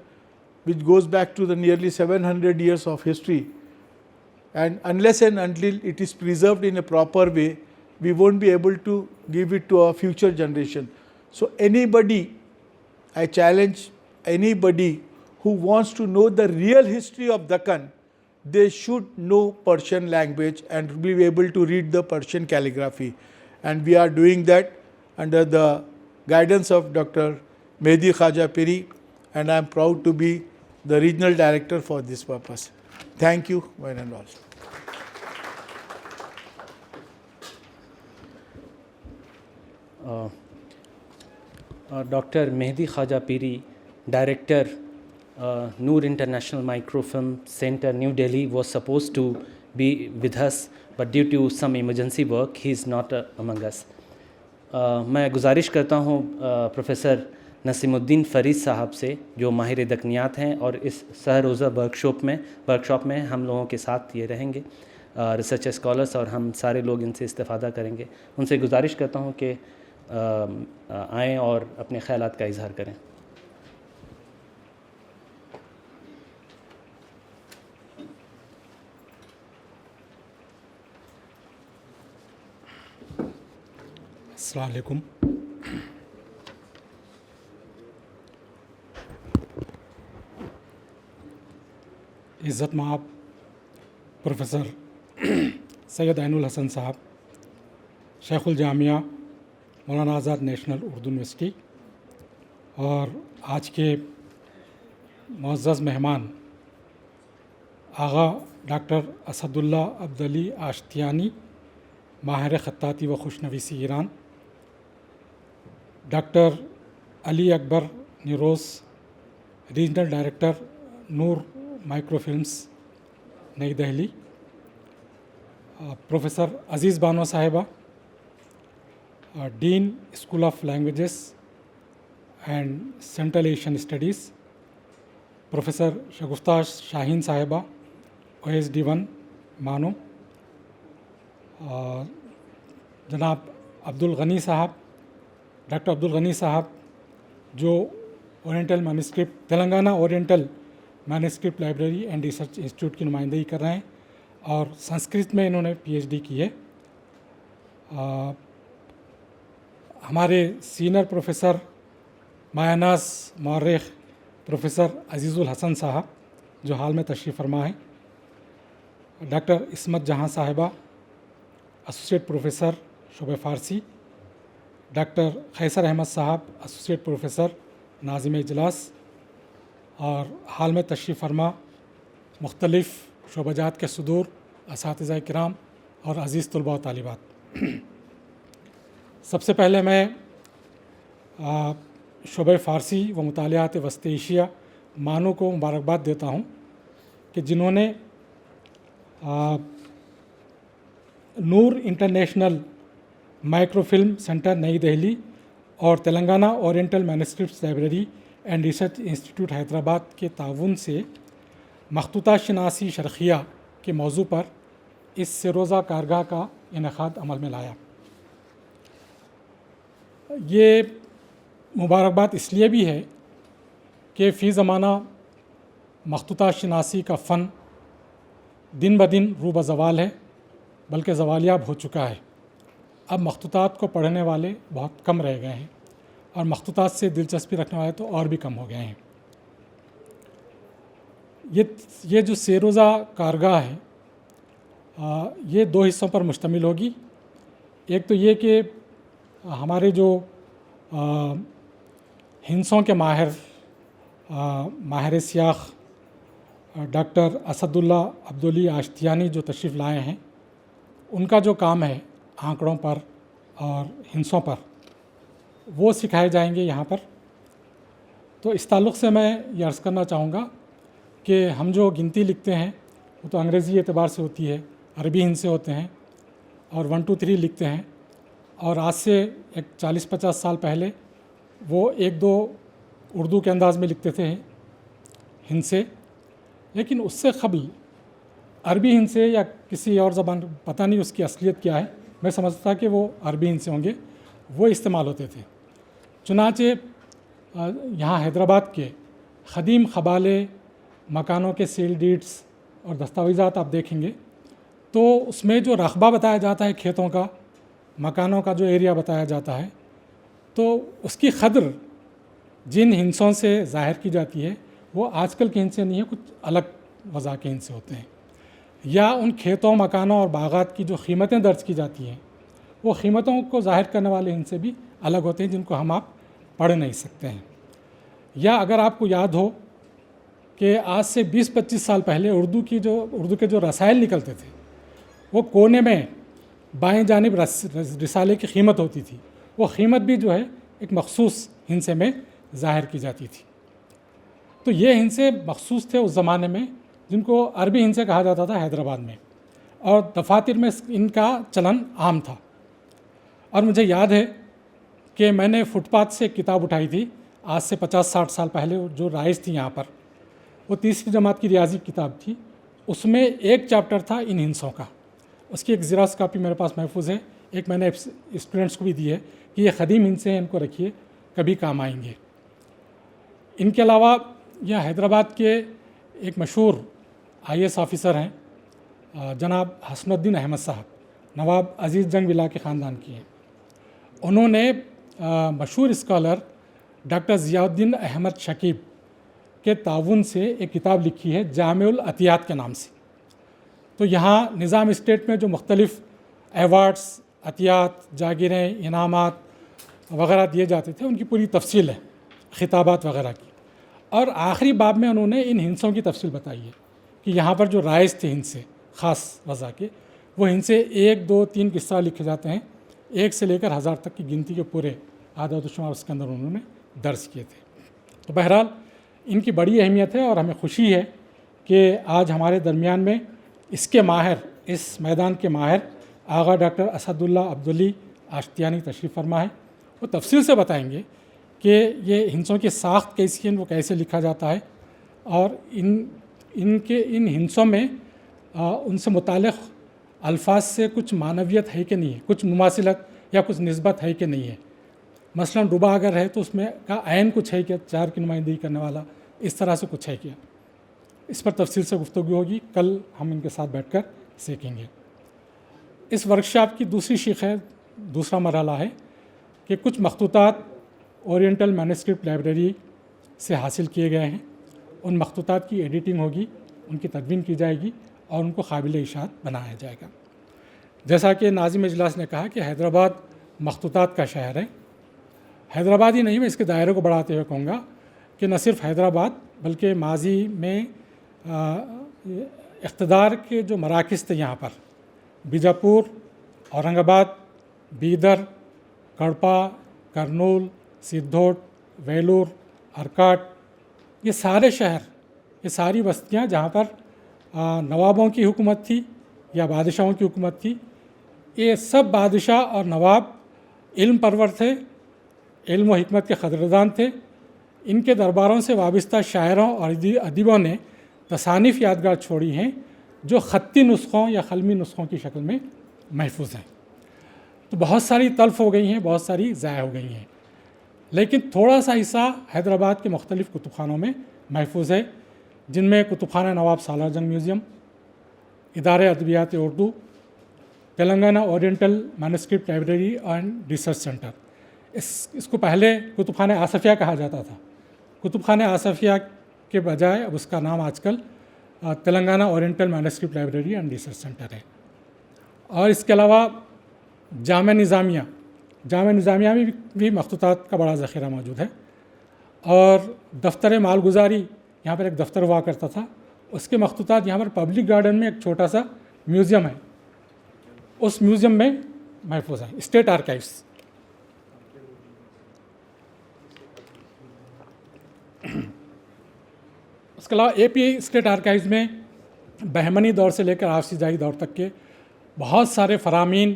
which goes back to the nearly 700 years of history. And unless and until it is preserved in a proper way, we won't be able to give it to our future generation. So anybody, I challenge anybody who wants to know the real history of Deccan, they should know Persian language and be able to read the Persian calligraphy. And we are doing that under the guidance of Dr. Mehdi Khaja Piri, and I am proud to be the regional director for this purpose. Thank you, one and all. Dr. Mehdi Khaja Piri, Director, Noor International Microfilm Center, New Delhi, was supposed to be with us, but due to some emergency work, he is not among us. میں گزارش کرتا ہوں professor نسیم الدین فرید صاحب سے، جو ماہر دکنیات ہیں اور اس سہ روزہ ورکشاپ میں ہم لوگوں کے ساتھ یہ رہیں گے، ریسرچ اسکالرس، اور ہم سارے لوگ ان سے استفادہ کریں گے. ان سے گزارش کرتا ہوں کہ آئیں اور اپنے خیالات کا اظہار کریں. السلام علیکم. عزت مآب پروفیسر سید عین الحسن صاحب، شیخ الجامعہ مولانا آزاد نیشنل اردو یونیورسٹی، اور آج کے معزز مہمان آغا ڈاکٹر اسد اللہ عبدعلی آشتیانی، ماہر خطاطی و خوشنویسی Iran, doctor Ali Akbar Niroz, regional director Noor مائکرو فلمز نئی Delhi, professor Aziz Bano sahiba, dean school of languages and Central Asian studies, professor Shagufta Shaheen sahiba, OSD1 مانو، جناب عبدالغنی صاحب، ڈاکٹر عبدالغنی صاحب، جو oriental manuscript Telangana oriental manuscript library and research institute کی نمائندگی کر رہے ہیں، اور سنسکرت میں انہوں نے PhD کی ہے. ہمارے سینئر پروفیسر مایاناز مورخ پروفیسر عزیز الحسن صاحب، جو حال میں تشریف فرما ہیں، ڈاکٹر عصمت جہاں صاحبہ ایسوسیٹ پروفیسر شعبہ فارسی، ڈاکٹر قیصر احمد صاحب ایسوسیٹ پروفیسر ناظم اجلاس، اور حال میں تشریف فرما مختلف شعبہ جات کے صدور، اساتذہ کرام اور عزیز طلباء و طالبات، سب سے پہلے میں شعبہ فارسی و مطالعات وسط ایشیا مانو کو مبارکباد دیتا ہوں کہ جنہوں نے Noor international microfilm centre نئی دہلی اور تلنگانہ اورینٹل مینuscripts library and research institute Hyderabad کے تعاون سے مخطوطہ شناسی شرقیہ کے موضوع پر اس سے روزہ کارگاہ کا انعقاد عمل میں لایا۔ یہ مبارکباد اس لیے بھی ہے کہ فی زمانہ مخطوطہ شناسی کا فن دن بدن رو بزوال ہے، بلکہ زوالیاب ہو چکا ہے۔ اب مخطوطات کو پڑھنے والے بہت کم رہ گئے ہیں، اور مخطوطات سے دلچسپی رکھنے والے تو اور بھی کم ہو گئے ہیں۔ یہ جو سے روزہ کارگاہ ہے یہ دو حصوں پر مشتمل ہوگی۔ ایک تو یہ کہ ہمارے جو ہندسوں کے ماہر سیاق ڈاکٹر اسد اللہ عبدلی آشتیانی جو تشریف لائے ہیں، ان کا جو کام ہے آنکڑوں پر اور ہندسوں پر، وہ سکھائے جائیں گے یہاں پر۔ تو اس تعلق سے میں یہ عرض کرنا چاہوں گا کہ ہم جو گنتی لکھتے ہیں وہ تو انگریزی اعتبار سے ہوتی ہے، عربی ہند سے ہوتے ہیں، اور 1 2 3 لکھتے ہیں، اور آج سے ایک 40-50 سال پہلے وہ 1-2 اردو کے انداز میں لکھتے تھے ہند سے، لیکن اس سے قبل عربی ہند سے یا کسی اور زبان، پتہ نہیں اس کی اصلیت کیا ہے، میں سمجھتا تھا کہ وہ عربی ہند سے ہوں گے، وہ استعمال ہوتے تھے۔ چنانچہ یہاں حیدرآباد کے قدیم قبالے، مکانوں کے سیل ڈیڈس اور دستاویزات آپ دیکھیں گے تو اس میں جو رقبہ بتایا جاتا ہے کھیتوں کا، مکانوں کا جو ایریا بتایا جاتا ہے، تو اس کی قدر جن ہندسوں سے ظاہر کی جاتی ہے وہ آج کل کے ہند سے نہیں ہے، کچھ الگ وضع کے ہند سے ہوتے ہیں۔ یا ان کھیتوں، مکانوں اور باغات کی جو قیمتیں درج کی جاتی ہیں وہ قیمتوں کو ظاہر کرنے والے ہند سے بھی الگ ہوتے ہیں، جن کو ہم آپ پڑھ نہیں سکتے ہیں۔ یا اگر آپ کو یاد ہو کہ آج سے 20-25 سال پہلے اردو کے جو رسائل نکلتے تھے وہ کونے میں بائیں جانب رسالے کی قیمت ہوتی تھی، وہ قیمت بھی جو ہے ایک مخصوص ہندسے میں ظاہر کی جاتی تھی۔ تو یہ ہندسے مخصوص تھے اس زمانے میں، جن کو عربی ہندسے کہا جاتا تھا حیدرآباد میں، اور دفاتر میں ان کا چلن عام تھا۔ اور مجھے یاد ہے کہ میں نے فٹ پاتھ سے ایک کتاب اٹھائی تھی آج سے 50-60 سال پہلے، جو رائج تھی یہاں پر، وہ 3ری جماعت کی ریاضی کتاب تھی، اس میں ایک چیپٹر تھا ان ہندسوں کا۔ اس کی ایک زیراکس کاپی میرے پاس محفوظ ہے، ایک میں نے اسٹوڈنٹس کو بھی دی ہے کہ یہ قدیم ہندسے ہیں، ان کو رکھیے، کبھی کام آئیں گے۔ ان کے علاوہ یہ حیدرآباد کے ایک مشہور IAS آفیسر ہیں جناب حسن الدین احمد صاحب، نواب عزیز جنگ ولا کے خاندان کی ہیں۔ انہوں نے مشہور اسکالر ڈاکٹر ضیاء الدین احمد شکیب کے تعاون سے ایک کتاب لکھی ہے جامع العطیات کے نام سے۔ تو یہاں نظام اسٹیٹ میں جو مختلف ایوارڈز، عطیات، جاگیریں، انعامات وغیرہ دیے جاتے تھے، ان کی پوری تفصیل ہے، خطابات وغیرہ کی۔ اور آخری باب میں انہوں نے ان ہندسوں کی تفصیل بتائی ہے کہ یہاں پر جو رائج تھے ہند سے خاص وضع کے، وہ ہند سے 1 2 3 کس طرح لکھے جاتے ہیں، 1 سے لے کر 1000 تک کی گنتی کے پورے اعداد و شمار اس کے اندر انہوں نے درج کیے تھے۔ تو بہرحال ان کی بڑی اہمیت ہے، اور ہمیں خوشی ہے کہ آج ہمارے درمیان میں اس کے ماہر، اس میدان کے ماہر آغا ڈاکٹر اسد اللہ عبدلی آشتیانی تشریف فرما ہے۔ وہ تفصیل سے بتائیں گے کہ یہ ہندسوں کی ساخت کیسی ہے، وہ کیسے لکھا جاتا ہے، اور ان ہندسوں میں ان سے متعلق الفاظ سے کچھ معنویت ہے کہ نہیں ہے، کچھ مماثلت یا کچھ نسبت ہے کہ نہیں ہے۔ مثلا ربا اگر ہے تو اس میں کا عین کچھ ہے کیا، 4 کی نمائندگی کرنے والا، اس طرح سے کچھ ہے کیا۔ اس پر تفصیل سے گفتگو ہوگی، کل ہم ان کے ساتھ بیٹھ کر سیکھیں گے۔ اس ورکشاپ کی دوسری شق ہے، دوسرا مرحلہ ہے کہ کچھ مخطوطات اورینٹل مینuscript لائبریری سے حاصل کیے گئے ہیں، ان مخطوطات کی ایڈیٹنگ ہوگی، ان کی تدوین کی جائے گی، اور ان کو قابل اشاعت بنایا جائے گا۔ جیسا کہ ناظم اجلاس نے کہا کہ حیدرآباد مخطوطات کا شہر ہے، حیدرآباد ہی نہیں، میں اس کے دائرے کو بڑھاتے ہوئے کہوں گا کہ نہ صرف حیدرآباد بلکہ ماضی میں اقتدار کے جو مراکز تھے یہاں پر، بیجاپور، اورنگ آباد، بیدر، کڑپا، کرنول، سدھوٹ، ویلور، ارکاٹ، یہ سارے شہر، یہ ساری بستیاں جہاں پر نوابوں کی حکومت تھی یا بادشاہوں کی حکومت تھی، یہ سب بادشاہ اور نواب علم پرور تھے، علم و حکمت کے قدردان تھے۔ ان کے درباروں سے وابستہ شاعروں اور ادیبوں نے تصانیف یادگار چھوڑی ہیں جو خطی نسخوں یا قلمی نسخوں کی شکل میں محفوظ ہیں۔ تو بہت ساری تلف ہو گئی ہیں، بہت ساری ضائع ہو گئی ہیں، لیکن تھوڑا سا حصہ حیدرآباد کے مختلف کتب خانوں میں محفوظ ہے، جن میں کتب خانہ نواب سالار جنگ میوزیم، ادارے ادبیات Urdu, Telangana oriental manuscript library and research centre. اس کو پہلے کتب خانہ آصفیہ کہا جاتا تھا، کتب خانہ آصفیہ کے بجائے اب اس کا نام آج کل Telangana oriental manuscript library and research centre ہے۔ اور اس کے علاوہ جامعہ نظامیہ میں بھی مخطوطات کا بڑا ذخیرہ موجود ہے، اور دفتر مالگزاری، یہاں پر ایک دفتر ہوا کرتا تھا، اس کے مخطوطات یہاں پر پبلک گارڈن میں ایک چھوٹا سا میوزیم ہے، اس میوزیم میں محفوظ ہیں، اسٹیٹ آرکائیوز۔ اس کے علاوہ اے پی اسٹیٹ آرکائیوز میں بہمنی دور سے لے کر آفسی جاہی دور تک کے بہت سارے فرامین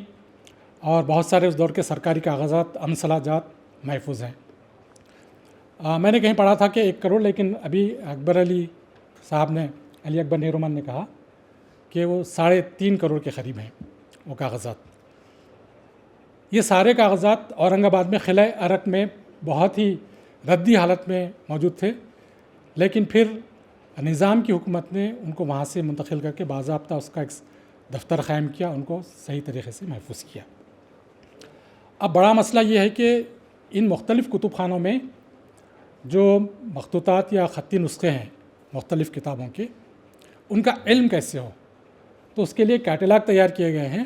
اور بہت سارے اس دور کے سرکاری کاغذات، امثلہ جات محفوظ ہیں۔ میں نے کہیں پڑھا تھا کہ 1 کروڑ، لیکن ابھی اکبر علی صاحب نے، علی اکبر نیرومن نے کہا کہ وہ 3.5 کروڑ کے قریب ہیں وہ کاغذات۔ یہ سارے کاغذات اورنگ آباد میں قلعہ ارق میں بہت ہی ردی حالت میں موجود تھے، لیکن پھر نظام کی حکومت نے ان کو وہاں سے منتقل کر کے باضابطہ اس کا ایک دفتر قائم کیا، ان کو صحیح طریقے سے محفوظ کیا۔ اب بڑا مسئلہ یہ ہے کہ ان مختلف کتب خانوں میں جو مخطوطات یا خطی نسخے ہیں مختلف کتابوں کے، ان کا علم کیسے ہو، تو اس کے لیے کیٹلاگ تیار کیے گئے ہیں۔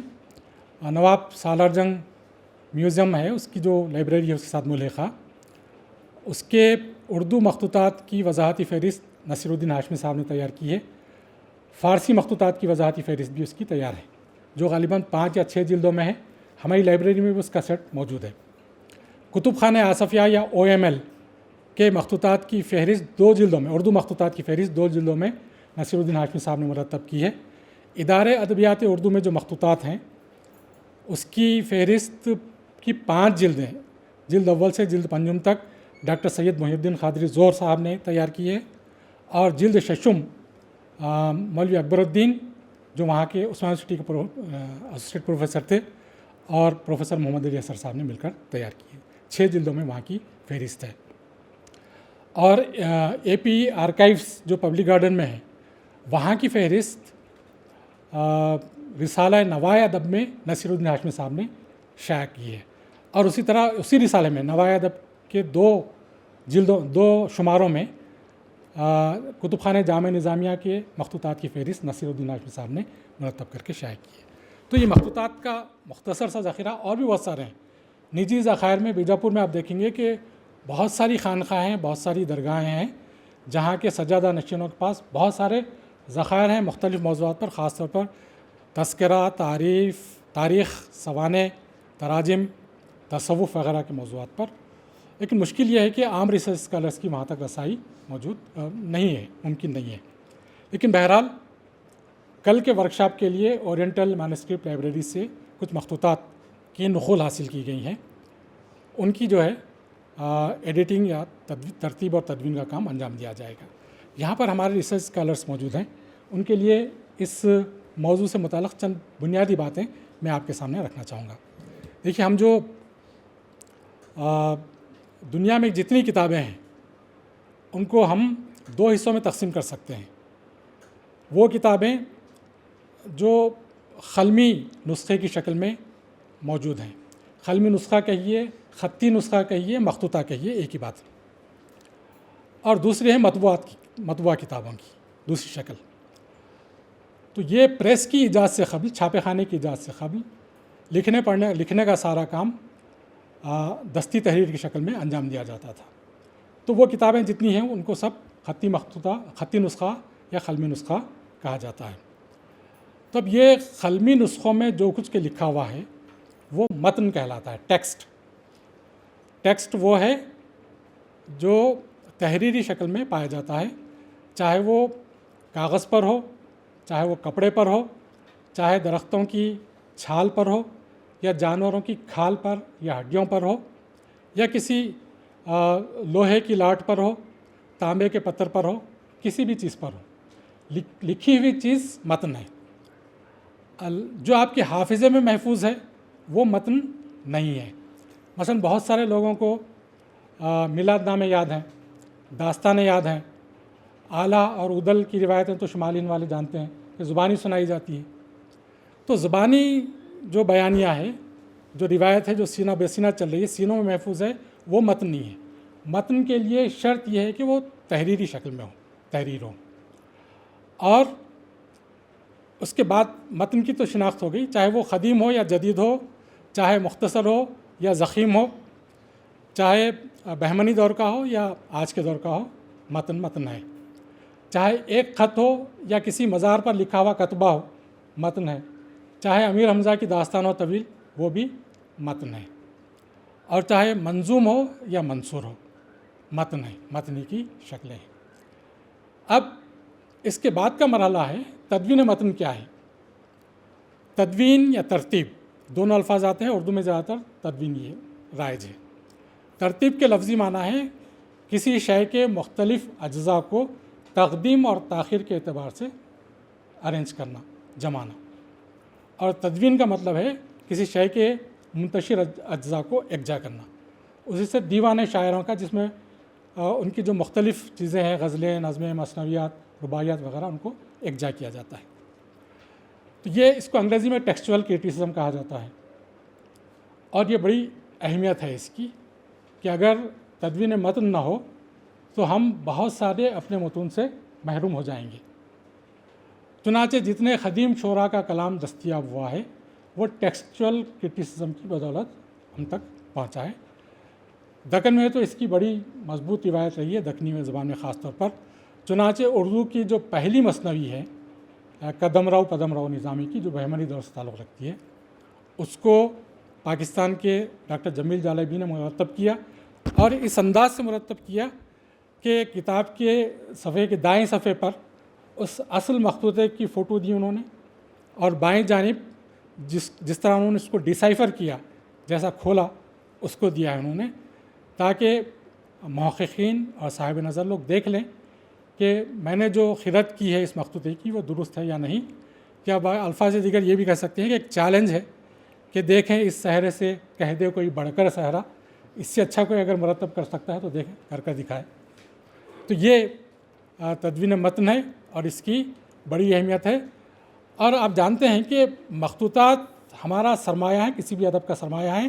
نواب سالار جنگ میوزیم ہے، اس کی جو لائبریری ہے اس کے ساتھ ملحقہ، اس کے اردو مخطوطات کی وضاحتی فہرست نصیر الدین ہاشمی صاحب نے تیار کی ہے، فارسی مخطوطات کی وضاحتی فہرست بھی اس کی تیار ہے، جو غالباً 5 یا 6 جلدوں میں ہے۔ ہماری لائبریری میں بھی اس کا سیٹ موجود ہے۔ کتب خانہ آصفیہ یا OML کے مخطوطات کی فہرست 2 جلدوں میں، اردو مخطوطات کی فہرست 2 جلدوں میں نصیر الدین ہاشمی صاحب نے مرتب کی ہے۔ ادارے ادبیات اردو میں جو مخطوطات ہیں اس کی فہرست کی 5 جلدیں، جلد اول سے جلد 5 تک ڈاکٹر سید محی الدین قادری زور صاحب نے تیار کی ہے، اور جلد 6 مولوی اکبر الدین جو وہاں کے عثمان یونیورسٹی کے اسسٹنٹ پروفیسر تھے، اور پروفیسر محمد علی اثر صاحب نے مل کر تیار کی ہے۔ 6 جلدوں میں وہاں کی فہرست ہے۔ اور اے پی آرکائیوز جو پبلک گارڈن میں ہے، وہاں کی فہرست رسالہ نوائے ادب میں نصیر الدین ہاشمی صاحب نے شائع کی ہے، اور اسی طرح اسی رسالے میں نوائے ادب کے 2 شماروں میں کتب خانہ جامعہ نظامیہ کے مخطوطات کی فہرست نصیر الدین ہاشمی صاحب نے مرتب کر کے شائع کی ہے۔ تو یہ مخطوطات کا مختصر سا ذخیرہ، اور بھی بہت سارے ہیں۔ نجی ذخائر میں بیجاپور میں آپ دیکھیں گے کہ بہت ساری خانقاہیں ہیں، بہت ساری درگاہیں ہیں، جہاں کے سجادہ نشینوں کے پاس بہت سارے ذخائر ہیں مختلف موضوعات پر، خاص طور پر تذکرہ، تاریخ، سوانح، تراجم، تصوف وغیرہ کے موضوعات پر۔ لیکن مشکل یہ ہے کہ عام ریسرچ اسکالرس کی وہاں تک رسائی موجود نہیں ہے، ممکن نہیں ہے۔ لیکن بہرحال کل کے ورکشاپ کے لیے اورینٹل مینوسکرپٹ لائبریری سے کچھ مخطوطات کی نقول حاصل کی گئی ہیں، ان کی جو ہے ایڈیٹنگ یا ترتیب اور تدوین کا کام انجام دیا جائے گا۔ یہاں پر ہمارے ریسرچ اسکالرس موجود ہیں، ان کے لیے اس موضوع سے متعلق چند بنیادی باتیں میں آپ کے سامنے رکھنا چاہوں گا۔ دیکھیے، ہم جو دنیا میں جتنی کتابیں ہیں ان کو ہم 2 حصوں میں تقسیم کر سکتے ہیں۔ وہ کتابیں جو قلمی نسخے کی شکل میں موجود ہیں، قلمی نسخہ کہیے، خطی نسخہ کہیے، مخطوطہ کہیے، ایک ہی بات ہے۔ اور دوسری ہے مطبوعہ کتابوں کی دوسری شکل۔ تو یہ پریس کی ایجاد سے قبل، چھاپے خانے کی ایجاد سے قبل لکھنے کا سارا کام دستی تحریر کی شکل میں انجام دیا جاتا تھا. تو وہ کتابیں جتنی ہیں ان کو سب خطی نسخہ یا قلمی نسخہ کہا جاتا ہے. تب یہ قلمی نسخوں میں جو کچھ کے لکھا ہوا ہے وہ متن کہلاتا ہے. ٹیکسٹ وہ ہے جو تحریری شکل میں پایا جاتا ہے، چاہے وہ کاغذ پر ہو، چاہے وہ کپڑے پر ہو، چاہے درختوں کی چھال پر ہو، یا جانوروں کی کھال پر یا ہڈیوں پر ہو، یا کسی لوہے کی لاٹ پر ہو، تانبے کے پتھر پر ہو، کسی بھی چیز پر ہو. لکھی ہوئی چیز متن ہے. جو آپ کے حافظے میں محفوظ ہے وہ متن نہیں ہے. مثلا بہت سارے لوگوں کو میلاد نامے یاد ہیں، داستانیں یاد ہیں، اعلیٰ اور ادل کی روایتیں تو شمالی ہند والے جانتے ہیں کہ زبانی سنائی جاتی ہے. تو زبانی جو بیانیہ ہے، جو روایت ہے، جو سینہ بے سینہ چل رہی ہے، سینوں میں محفوظ ہے، وہ متن نہیں ہے. متن کے لیے شرط یہ ہے کہ وہ تحریری شکل میں ہو، تحریر ہو. اور اس کے بعد متن کی تو شناخت ہو گئی، چاہے وہ قدیم ہو یا جدید ہو، چاہے مختصر ہو یا ضخیم ہو، چاہے بہمنی دور کا ہو یا آج کے دور کا ہو، متن ہے. چاہے ایک خط ہو یا کسی مزار پر لکھا ہوا کتبہ ہو، متن ہے. چاہے امیر حمزہ کی داستان ہو طویل، وہ بھی متن ہے. اور چاہے منظوم ہو یا منثور ہو، متن ہے، متنی کی شکلیں ہیں. اب اس کے بعد کا مرحلہ ہے تدوین متن. کیا ہے تدوین یا ترتیب؟ دونوں الفاظ آتے ہیں، اردو میں زیادہ تر تدوین یہ رائج ہے. ترتیب کے لفظی معنی ہے کسی شے کے مختلف اجزاء کو تقدیم اور تاخیر کے اعتبار سے ارینج کرنا، جمانا. اور تدوین کا مطلب ہے کسی شے کے منتشر اجزاء کو یکجا کرنا. اسی سے دیوان شاعروں کا، جس میں ان کی جو مختلف چیزیں ہیں، غزلیں، نظمیں، مثنویات، رباعیات وغیرہ، ان کو یکجا کیا جاتا ہے. تو یہ اس کو انگریزی میں ٹیکسچول کرٹیسزم کہا جاتا ہے. اور یہ بڑی اہمیت ہے اس کی کہ اگر تدوین متن نہ ہو تو ہم بہت سارے اپنے متون سے محروم ہو جائیں گے. چنانچہ جتنے قدیم شعراء کا کلام دستیاب ہوا ہے وہ ٹیکسچول کرٹیسزم کی بدولت ہم تک پہنچا ہے. دکن میں تو اس کی بڑی مضبوط روایت رہی ہے، دکنی میں زبان میں خاص طور پر. چنانچہ اردو کی جو پہلی مثنوی ہے قدم رو پدم رو نظامی کی، جو بہمنی دور سے تعلق رکھتی ہے، اس کو پاکستان کے ڈاکٹر جمیل جالیبی نے مرتب کیا. اور اس انداز سے مرتب کیا کہ کتاب کے صفحے کے دائیں صفحے پر اس اصل مخطوطے کی فوٹو دی انہوں نے، اور بائیں جانب جس طرح انہوں نے اس کو ڈیسائفر کیا، جیسا کھولا اس کو دیا ہے انہوں نے، تاکہ محققین اور صاحب نظر لوگ دیکھ لیں کہ میں نے جو خرد کی ہے اس مخطوطے کی وہ درست ہے یا نہیں. کیا الفاظ دیگر یہ بھی کہہ سکتے ہیں کہ ایک چیلنج ہے کہ دیکھیں اس صحرے سے کہہ دے کوئی بڑھ کر صحرا، اس سے اچھا کوئی اگر مرتب کر سکتا ہے تو دیکھیں، کر دکھائے. تو یہ تدوین متن ہے اور اس کی بڑی اہمیت ہے. اور آپ جانتے ہیں کہ مخطوطات ہمارا سرمایہ ہے، کسی بھی ادب کا سرمایہ ہے.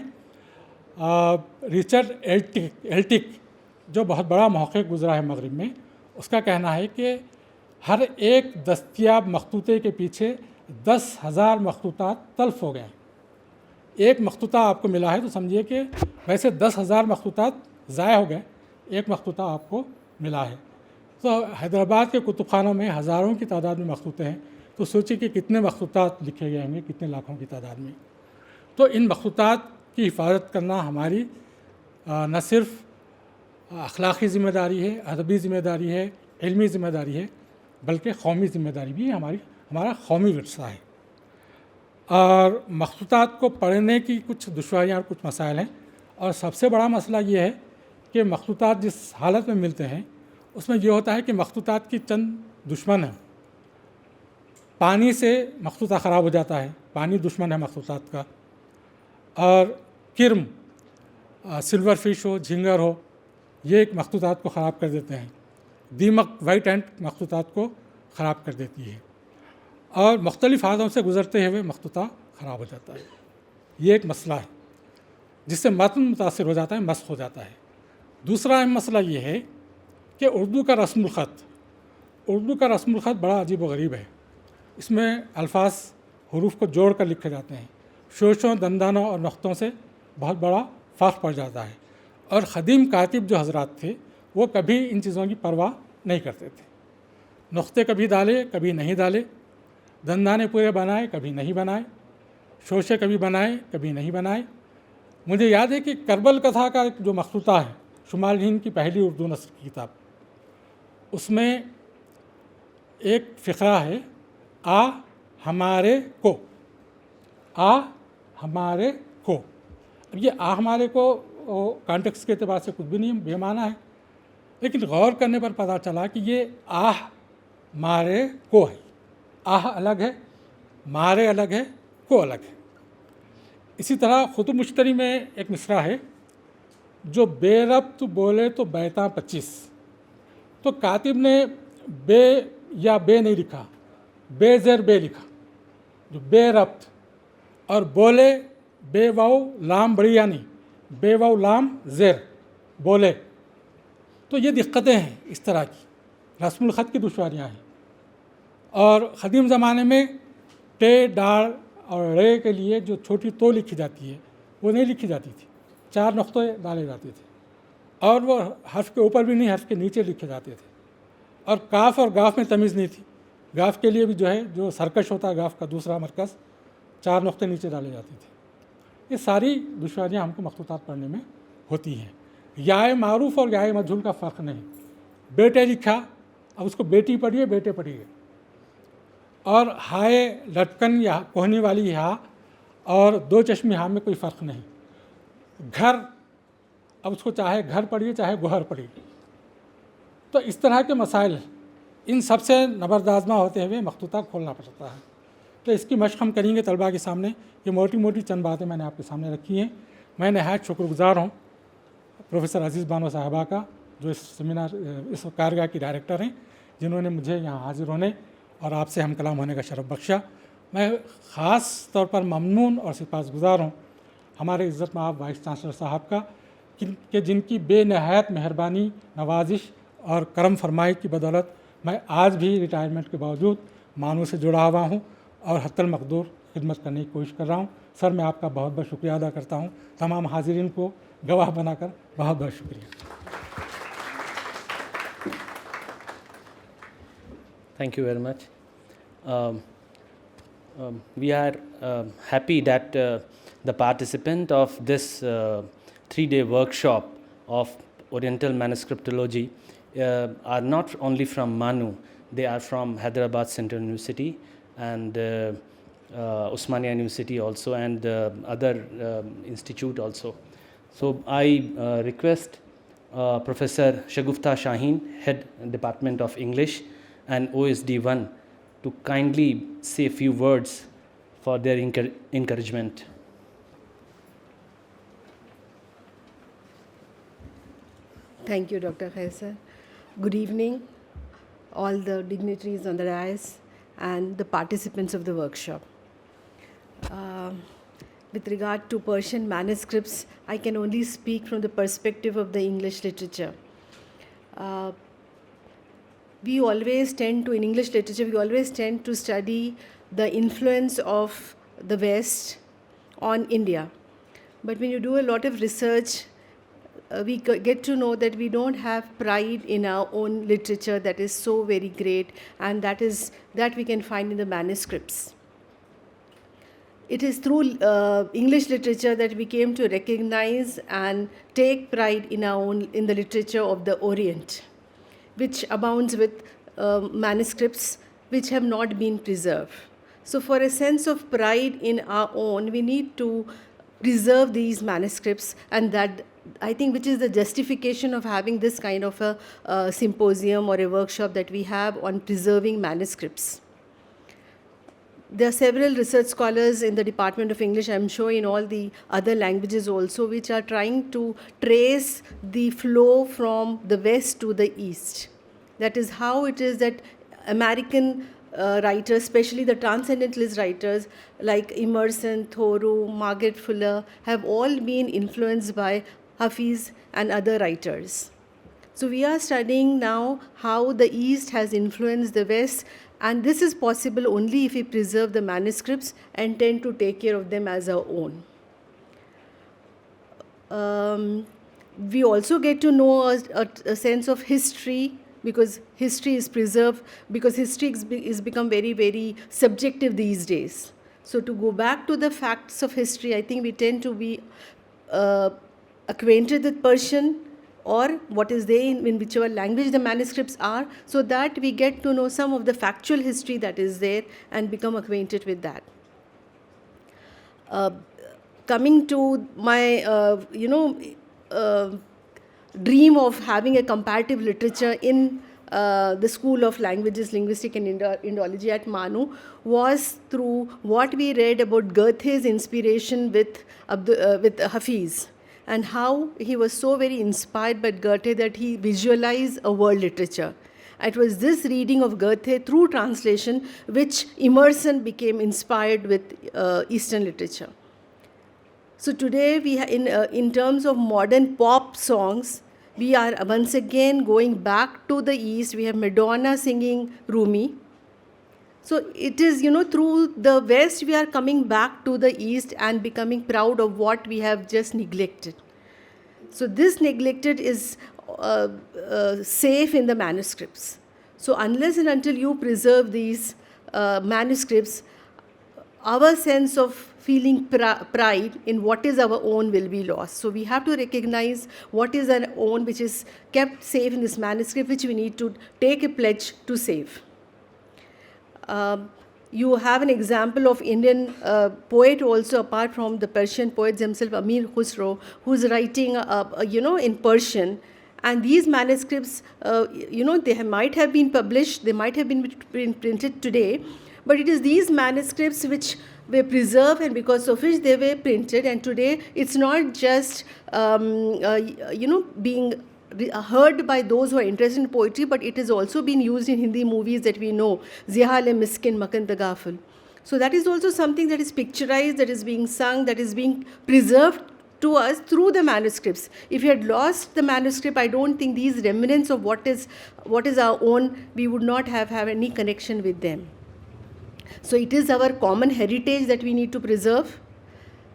ریچرڈ ایلٹک جو بہت بڑا محقق گزرا ہے مغرب میں، اس کا کہنا ہے کہ ہر ایک دستیاب مخطوطے کے پیچھے 10,000 مخطوطات تلف ہو گئے ہیں. ایک مخطوطہ آپ کو ملا ہے تو سمجھیے کہ ویسے 10,000 مخطوطات ضائع ہو گئے، ایک مخطوطہ آپ کو ملا ہے. تو حیدرآباد کے کتب خانوں میں ہزاروں کی تعداد میں مخطوطے ہیں، تو سوچیے کہ کتنے مخطوطات لکھے گئے ہوں گے، کتنے لاکھوں کی تعداد میں. تو ان مخطوطات کی حفاظت کرنا ہماری نہ صرف اخلاقی ذمہ داری ہے، ادبی ذمہ داری ہے، علمی ذمہ داری ہے، بلکہ قومی ذمہ داری بھی ہے، ہمارا قومی ورثہ ہے. اور مخطوطات کو پڑھنے کی کچھ دشواریاں اور کچھ مسائل ہیں. اور سب سے بڑا مسئلہ یہ ہے کہ مخطوطات جس حالت میں ملتے ہیں اس میں یہ ہوتا ہے کہ مخطوطات کی چند دشمن ہیں. پانی سے مخطوطہ خراب ہو جاتا ہے، پانی دشمن ہے مخطوطات کا. اور کرم، سلور فش ہو، جھینگر ہو، یہ ایک مخطوطات کو خراب کر دیتے ہیں. دیمک، وائٹ اینٹ مخطوطات کو خراب کر دیتی ہے. اور مختلف حالوں سے گزرتے ہوئے مخطوطہ خراب ہو جاتا ہے. یہ ایک مسئلہ ہے جس سے متن متاثر ہو جاتا ہے، مسخ ہو جاتا ہے. دوسرا اہم مسئلہ یہ ہے کہ اردو کا رسم الخط بڑا عجیب و غریب ہے. اس میں الفاظ حروف کو جوڑ کر لکھے جاتے ہیں. شوشوں, دندانوں اور نقطوں سے بہت بڑا فرق پڑ جاتا ہے. اور قدیم کاتب جو حضرات تھے وہ کبھی ان چیزوں کی پرواہ نہیں کرتے تھے. نقطے کبھی ڈالے کبھی نہیں ڈالے, دندانے پورے بنائے کبھی نہیں بنائے, شوشے کبھی بنائے کبھی نہیں بنائے. مجھے یاد ہے کہ کربل کتھا کا ایک جو مخطوطہ ہے, شمال ہند کی پہلی اردو نثر کی کتاب, اس میں ایک فقرہ ہے آ ہمارے کو, آ ہمارے کو. اب یہ آ ہمارے کو کانٹیکس کے اعتبار سے کچھ بھی نہیں بے معنی ہے, لیکن غور کرنے پر پتہ چلا کہ یہ آہ مارے کو ہے. آہ الگ ہے, مارے الگ ہے, کو الگ ہے. اسی طرح خطب مشتری میں ایک مصرع ہے, جو بے ربط بولے تو بیتاں 25. تو کاتب نے بے یا بے نہیں لکھا, بے زیر بے لکھا, جو بے ربط, اور بولے بے واو لام بڑی یا نہیں, بے واو لام زیر بولے. تو یہ دقتیں ہیں اس طرح کی, رسم الخط کی دشواریاں ہیں. اور قدیم زمانے میں ٹے, ڈاڑ اور رے کے لیے جو چھوٹی تو لکھی جاتی ہے وہ نہیں لکھی جاتی تھی, 4 نقطے ڈالے جاتے تھے, اور وہ حرف کے اوپر بھی نہیں, حرف کے نیچے لکھے جاتے تھے. اور کاف اور گاف میں تمیز نہیں تھی. گاف کے لیے بھی جو ہے جو سرکش ہوتا ہے گاف کا دوسرا مرکز, 4 نقطے نیچے ڈالے جاتے تھے. یہ ساری دشواریاں ہم کو مخطوطات پڑھنے میں ہوتی ہیں. یائے معروف اور یائے مجہول کا فرق نہیں. بیٹے لکھا, اب اس کو بیٹی پڑھیے بیٹے پڑھیے. اور ہائے لٹکن یا کوہنی والی ہا اور 2 چشمی ہا میں کوئی فرق نہیں. گھر, اب اس کو چاہے گھر پڑھیے چاہے گوہر پڑھیے. تو اس طرح کے مسائل, ان سب سے نبردآزما ہوتے ہوئے مخطوطہ کھولنا پڑتا ہے. تو اس کی مشق ہم کریں گے طلباء کے سامنے. یہ موٹی موٹی چند باتیں میں نے آپ کے سامنے رکھی ہیں. میں نہایت شکر گزار ہوں پروفیسر عزیز بانو صاحبہ کا, جو اس سیمینار اس کارگاہ کی ڈائریکٹر ہیں, جنہوں نے مجھے یہاں حاضر ہونے اور آپ سے ہم کلام ہونے کا شرف بخشا. میں خاص طور پر ممنون اور سپاسگزار ہوں ہمارے عزت مآب وائس چانسلر صاحب کا, کہ جن کی بے نہایت مہربانی, نوازش اور کرم فرمائی کی بدولت میں آج بھی ریٹائرمنٹ کے باوجود معنوں سے جڑا ہوا ہوں اور حتی المقدور خدمت کرنے کی کوشش کر رہا ہوں. سر, میں آپ کا بہت بہت شکریہ ادا کرتا ہوں. تمام حاضرین کو گواہ بنا کر بہت بہت شکریہ. Thank you very much. We are happy that the participant of this 3-day workshop of Oriental Manuscriptology are not only from Manu, they are from Hyderabad Central University and Osmania University also, and other institute also. So I request Professor Shagufta Shaheen, Head Department of English and OSD 1, to kindly say a few words for their encouragement. Thank you, Dr. Khaisar. Good evening, all the dignitaries on the dais and the participants of the workshop. With regard to Persian manuscripts, I can only speak from the perspective of the English literature. We always tend to, in English literature, we always tend to study the influence of the West on India. But when you do a lot of research, we get to know that we don't have pride in our own literature that is so very great, and that we can find in the manuscripts. It is through English literature that we came to recognize and take pride in the literature of the Orient, which abounds with manuscripts which have not been preserved. So for a sense of pride in our own, we need to preserve these manuscripts, and that, I think, which is the justification of having this kind of a symposium or a workshop that we have on preserving manuscripts. There are several research scholars in the Department of English, I'm sure in all the other languages also, which are trying to trace the flow from the West to the East. That is how it is that American writers, especially the transcendentalist writers like Emerson, Thoreau, Margaret Fuller, have all been influenced by Hafiz and other writers. So we are studying now how the East has influenced the West, And this is possible only if we preserve the manuscripts and tend to take care of them as our own. We also get to know a sense of history, because history is preserved, because history is become very, very subjective these days. So to go back to the facts of history, I think we tend to be acquainted with Persian or what is there in whichever language the manuscripts are, so that we get to know some of the factual history that is there and become acquainted with that. Coming to my, dream of having a comparative literature in the School of Languages, Linguistics and Indology at Manu was through what we read about Goethe's inspiration with Hafiz, and how he was so very inspired by Goethe that he visualized a world literature. It was this reading of Goethe through translation which Emerson became inspired with Eastern literature. So today, in terms of modern pop songs, we are once again going back to the East. We have Madonna singing Rumi. So it is, through the West, we are coming back to the East and becoming proud of what we have just neglected. So this neglected is safe in the manuscripts. So unless and until you preserve these manuscripts, our sense of feeling pride in what is our own will be lost. So we have to recognize what is our own, which is kept safe in this manuscript, which we need to take a pledge to save. You have an example of Indian poet also, apart from the Persian poets themselves, Amir Khusro, who's writing, in Persian. And these manuscripts, they might have been published, they might have been printed today, but it is these manuscripts which were preserved and because of which they were printed. And today it's not just, being heard by those who are interested in poetry, but it has also been used in Hindi movies that we know, Zihal Miskin Makan Tagaful. So that is also something that is picturized, that is being sung, that is being preserved to us through the manuscripts. If we had lost the manuscript, I don't think these remnants of what is our own, we would not have any connection with them. So it is our common heritage that we need to preserve.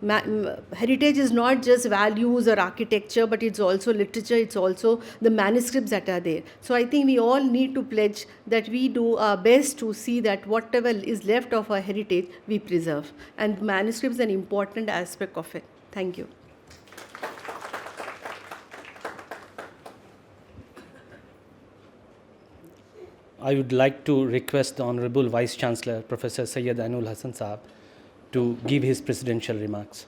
Heritage is not just values or architecture, but it's also literature, it's also the manuscripts that are there. So I think we all need to pledge that we do our best to see that whatever is left of our heritage, we preserve. And manuscripts are an important aspect of it. Thank you. I would like to request the Honorable Vice Chancellor, Professor Syed Ainul Hasan Saab, to give his presidential remarks.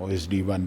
OSD1,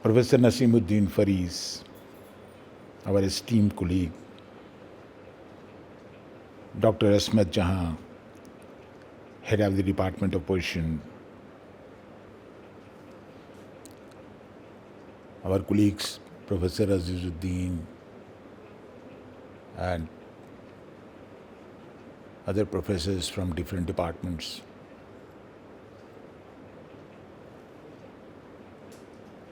Professor Nasimuddin Fariz, our esteemed colleague, Dr. Asmat Jahan, Head of the Department of Persian, our colleagues, Professor Azizuddin, and other professors from different departments.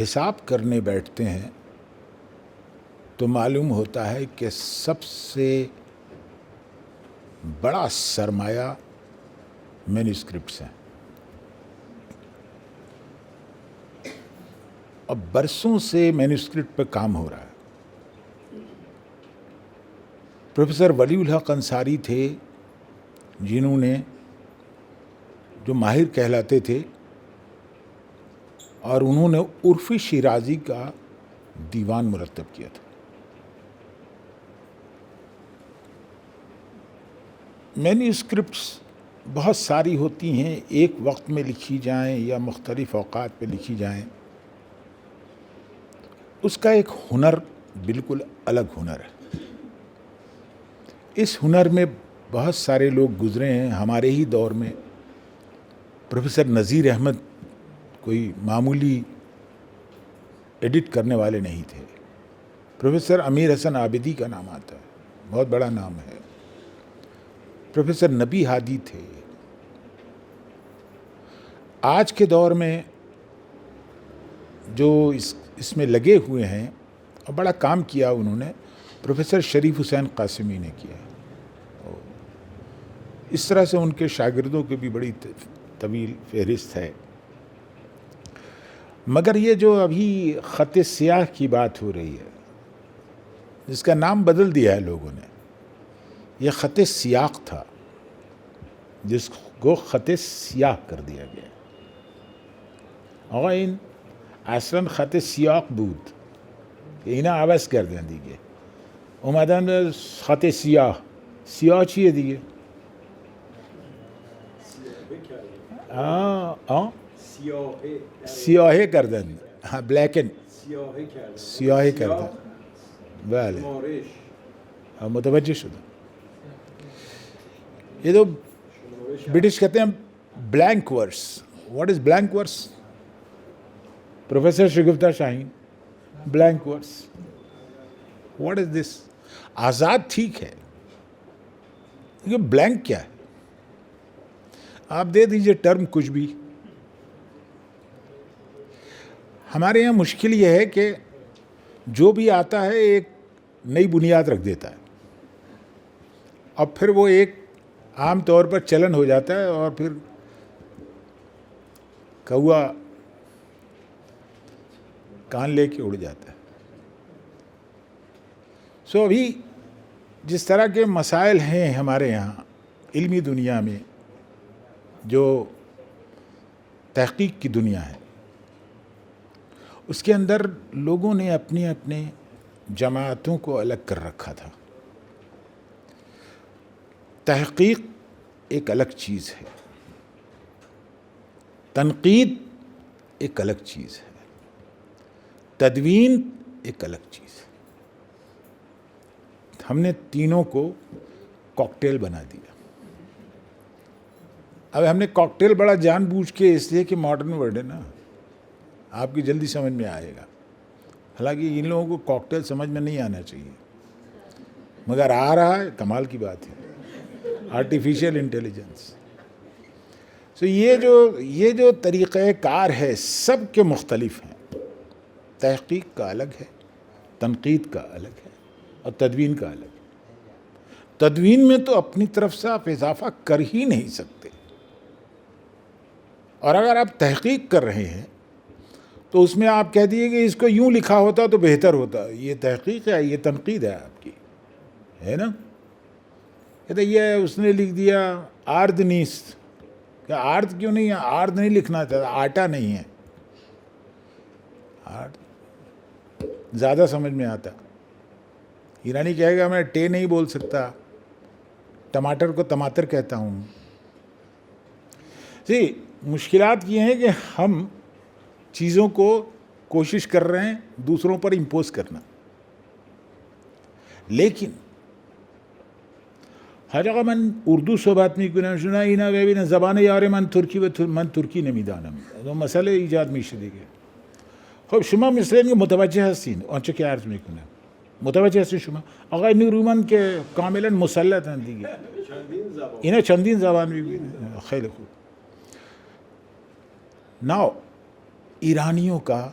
حساب کرنے بیٹھتے ہیں تو معلوم ہوتا ہے کہ سب سے بڑا سرمایہ مینوسکرپٹس ہیں. اب برسوں سے مینوسکرپٹ پہ کام ہو رہا ہے. پروفیسر ولی الحق انصاری تھے جنہوں نے جو ماہر کہلاتے تھے اور انہوں نے عرف شیرازی کا دیوان مرتب کیا تھا. مینوسکرپٹس بہت ساری ہوتی ہیں، ایک وقت میں لکھی جائیں یا مختلف اوقات پہ لکھی جائیں. اس کا ایک ہنر بالکل الگ ہنر ہے. اس ہنر میں بہت سارے لوگ گزرے ہیں. ہمارے ہی دور میں پروفیسر نذیر احمد کوئی معمولی ایڈٹ کرنے والے نہیں تھے. پروفیسر امیر حسن عابدی کا نام آتا ہے، بہت بڑا نام ہے. پروفیسر نبی ہادی تھے. آج کے دور میں جو اس میں لگے ہوئے ہیں اور بڑا کام کیا انہوں نے، پروفیسر شریف حسین قاسمی نے کیا. اس طرح سے ان کے شاگردوں کی بھی بڑی طویل فہرست ہے. مگر یہ جو ابھی خط سیاہ کی بات ہو رہی ہے، جس کا نام بدل دیا ہے لوگوں نے، یہ خط سیاق تھا جس کو خط سیاہ کر دیا گیا. اور ان اصلا خط سیاق بود که اینا عوض کردن دیگه، اومدن خط سیاه. سیاه چیه دیگه؟ سیاهه کردن، بلیکن سیاهه کردن. بله متوجه شدم. یہ تو برٹش کہتے ہیں blank verse. What is blank verse? Professor Shagufta Shaheen, blank verse. What is this? آزاد ٹھیک ہے، یہ بلینک کیا ہے؟ آپ دے دیجئے ٹرم کچھ بھی. ہمارے یہاں مشکل یہ ہے کہ جو بھی آتا ہے ایک نئی بنیاد رکھ دیتا ہے، اور پھر وہ ایک عام طور پر چلن ہو جاتا ہے، اور پھر کوا کان لے کے اڑ جاتا ہے. سو ابھی جس طرح کے مسائل ہیں ہمارے یہاں علمی دنیا میں، جو تحقیق کی دنیا ہے، اس کے اندر لوگوں نے اپنے اپنے جماعتوں کو الگ کر رکھا تھا. تحقیق ایک الگ چیز ہے، تنقید ایک الگ چیز ہے، تدوین ایک الگ چیز ہے. ہم نے تینوں کو کاکٹیل بنا دیا. اب ہم نے کاکٹیل بڑا جان بوجھ کے، اس لیے کہ ماڈرن ورڈ ہے نا، آپ کی جلدی سمجھ میں آئے گا. حالانکہ ان لوگوں کو کاکٹیل سمجھ میں نہیں آنا چاہیے، مگر آ رہا ہے، کمال کی بات ہے. Artificial intelligence. سو یہ جو طریقہ کار ہے سب کے مختلف ہیں. تحقیق کا الگ ہے، تنقید کا الگ ہے، اور تدوین کا الگ ہے. تدوین میں تو اپنی طرف سے آپ اضافہ کر ہی نہیں سکتے، اور اگر آپ تحقیق کر رہے ہیں تو اس میں آپ کہہ دیے کہ اس کو یوں لکھا ہوتا تو بہتر ہوتا. یہ تحقیق ہے، یہ تنقید ہے آپ کی، ہے نا. کہتے یہ اس نے لکھ دیا آرد نیست. کہ آرد کیوں نہیں ہے؟ آرد نہیں لکھنا چاہتا، آٹا نہیں ہے. آرد زیادہ سمجھ میں آتا. ایرانی کہے گا میں ٹے نہیں بول سکتا، ٹماٹر کو ٹماٹر کہتا ہوں. مشکلات یہ ہیں کہ ہم چیزوں کو کوشش کر رہے ہیں دوسروں پر امپوز کرنا. لیکن ہر جگہ من اردو صحبت میکنم شما اینا ببینن زبان یار من ترکی و من ترکی نمیدانم. مسئله ایجاد میشه دیگه. خب شما مثل اینکه متوجه هستین آنچه که عرض میکنم. متوجه هستین شما؟ آقای نیرومند که کاملا مسلطن دیگه. اینا چندین زبان میگن. خیلی خوب. ناو ایرانیوں کا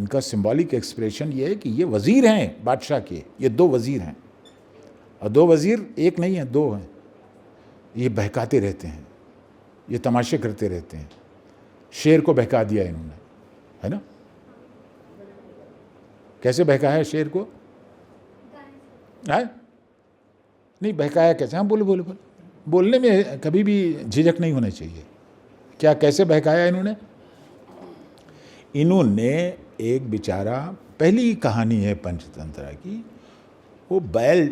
ان کا سمبولک ایکسپریشن یہ ہے کہ یہ وزیر ہیں بادشاہ کے, یہ 2 وزیر ہیں, اور 2 وزیر ایک نہیں ہیں 2 ہیں. یہ بہکاتے رہتے ہیں, یہ تماشے کرتے رہتے ہیں. شیر کو بہکا دیا انہوں نے, ہے نا. کیسے بہکایا شیر کو؟ نہیں بہکایا کیسے؟ ہاں بولو. بولنے میں کبھی بھی جھجک نہیں ہونا چاہیے. کیا کیسے بہکایا انہوں نے؟ انہوں نے ایک بیچارہ, پہلی کہانی ہے پنچ تنترا کی, وہ بیل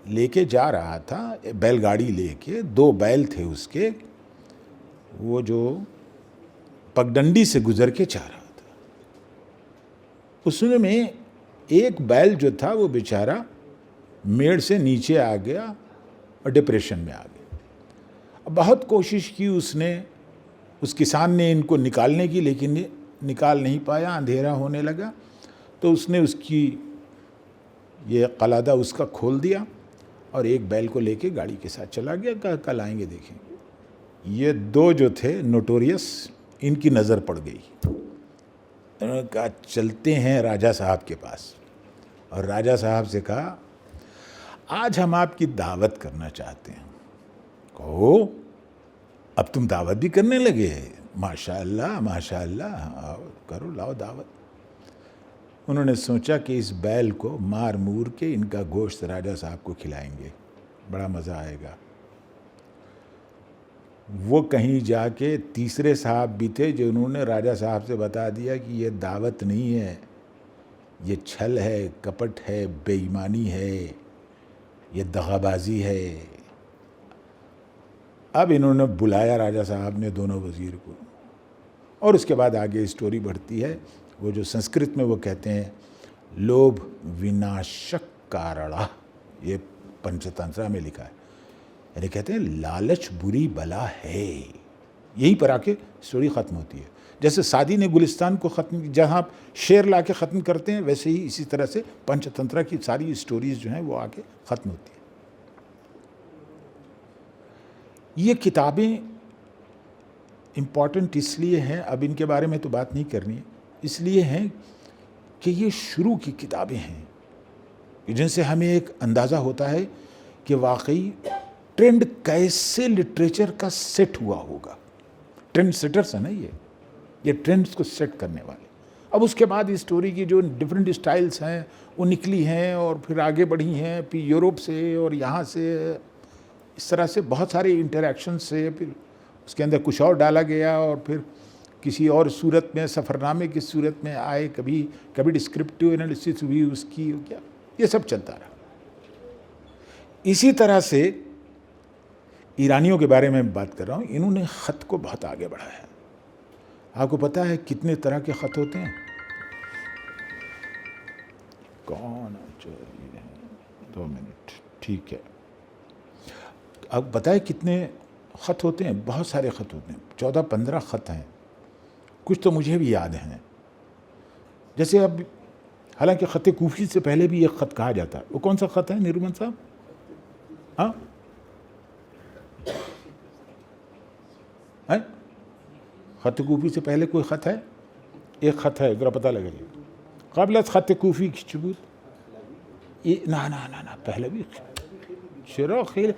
لے کے جا رہا تھا, بیل گاڑی لے کے, 2 بیل تھے اس کے, وہ جو پگڈنڈی سے گزر کے جا رہا تھا. اس میں ایک بیل جو تھا وہ بیچارہ میڑ سے نیچے آ گیا اور ڈپریشن میں آ گیا. بہت کوشش کی اس نے, اس کسان نے ان کو نکالنے کی, لیکن نکال نہیں پایا. اندھیرا ہونے لگا تو اس نے اس کی یہ قلادہ اس کا کھول دیا اور ایک بیل کو لے کے گاڑی کے ساتھ چلا گیا. کہا کل آئیں گے دیکھیں. یہ 2 جو تھے نوٹوریس, ان کی نظر پڑ گئی. انہوں نے کہا چلتے ہیں راجہ صاحب کے پاس, اور راجہ صاحب سے کہا آج ہم آپ کی دعوت کرنا چاہتے ہیں. کہو اب تم دعوت بھی کرنے لگے, ماشاء اللہ, کرو لاؤ دعوت. انہوں نے سوچا کہ اس بیل کو مار مور کے ان کا گوشت راجہ صاحب کو کھلائیں گے, بڑا مزہ آئے گا. وہ کہیں جا کے تیسرے صاحب بھی تھے جو انہوں نے راجہ صاحب سے بتا دیا کہ یہ دعوت نہیں ہے, یہ چھل ہے, کپٹ ہے, بے ایمانی ہے, یہ دغابازی ہے. اب انہوں نے بلایا راجہ صاحب نے دونوں وزیر کو, اور اس کے بعد آگے اسٹوری بڑھتی ہے. وہ جو سنسکرت میں وہ کہتے ہیں لوبھ وناشک کارڑا, یہ پنچ تنترا میں لکھا ہے, یعنی کہتے ہیں لالچ بری بلا ہے. یہیں پر آ کے اسٹوری ختم ہوتی ہے. جیسے سعدی نے گلستان کو ختم, جہاں آپ شعر لا کے ختم کرتے ہیں, ویسے ہی اسی طرح سے پنچ تنترا کی ساری اسٹوریز جو ہیں وہ آ کے ختم ہوتی ہیں. یہ کتابیں امپورٹنٹ اس لیے ہیں, اب ان کے بارے میں تو بات نہیں کرنی ہے, اس لیے ہیں کہ یہ شروع کی کتابیں ہیں جن سے ہمیں ایک اندازہ ہوتا ہے کہ واقعی ٹرینڈ کیسے لٹریچر کا سیٹ ہوا ہوگا. ٹرینڈ سیٹرز ہیں نا یہ ٹرینڈز کو سیٹ کرنے والے. اب اس کے بعد اسٹوری کی جو ڈفرینٹ اسٹائلز ہیں وہ نکلی ہیں اور پھر آگے بڑھی ہیں, پھر یورپ سے اور یہاں سے, اس طرح سے بہت سارے انٹریکشن سے پھر اس کے اندر کچھ اور ڈالا گیا, اور پھر کسی اور صورت میں سفرنامے کی صورت میں آئے, کبھی ڈسکرپٹیو انالیسس ہوئی اس کی, کیا یہ سب چلتا رہا. اسی طرح سے ایرانیوں کے بارے میں بات کر رہا ہوں, انہوں نے خط کو بہت آگے بڑھایا. آپ کو پتہ ہے کتنے طرح کے خط ہوتے ہیں؟ کون؟ 2 منٹ, ٹھیک ہے. آپ بتائیں کتنے خط ہوتے ہیں؟ بہت سارے خط ہوتے ہیں, 14-15 خط ہیں. کچھ تو مجھے بھی یاد ہیں, جیسے اب حالانکہ خط کوفی سے پہلے بھی ایک خط کہا جاتا ہے. وہ کون سا خط ہے نرمن صاحب؟ ہاں خط کوفی سے پہلے کوئی خط ہے؟ ایک خط ہے, ذرا پتہ لگے گا. قبل از خط کوفی کی ثبوت یہ نہ پہلے بھی شروع خیر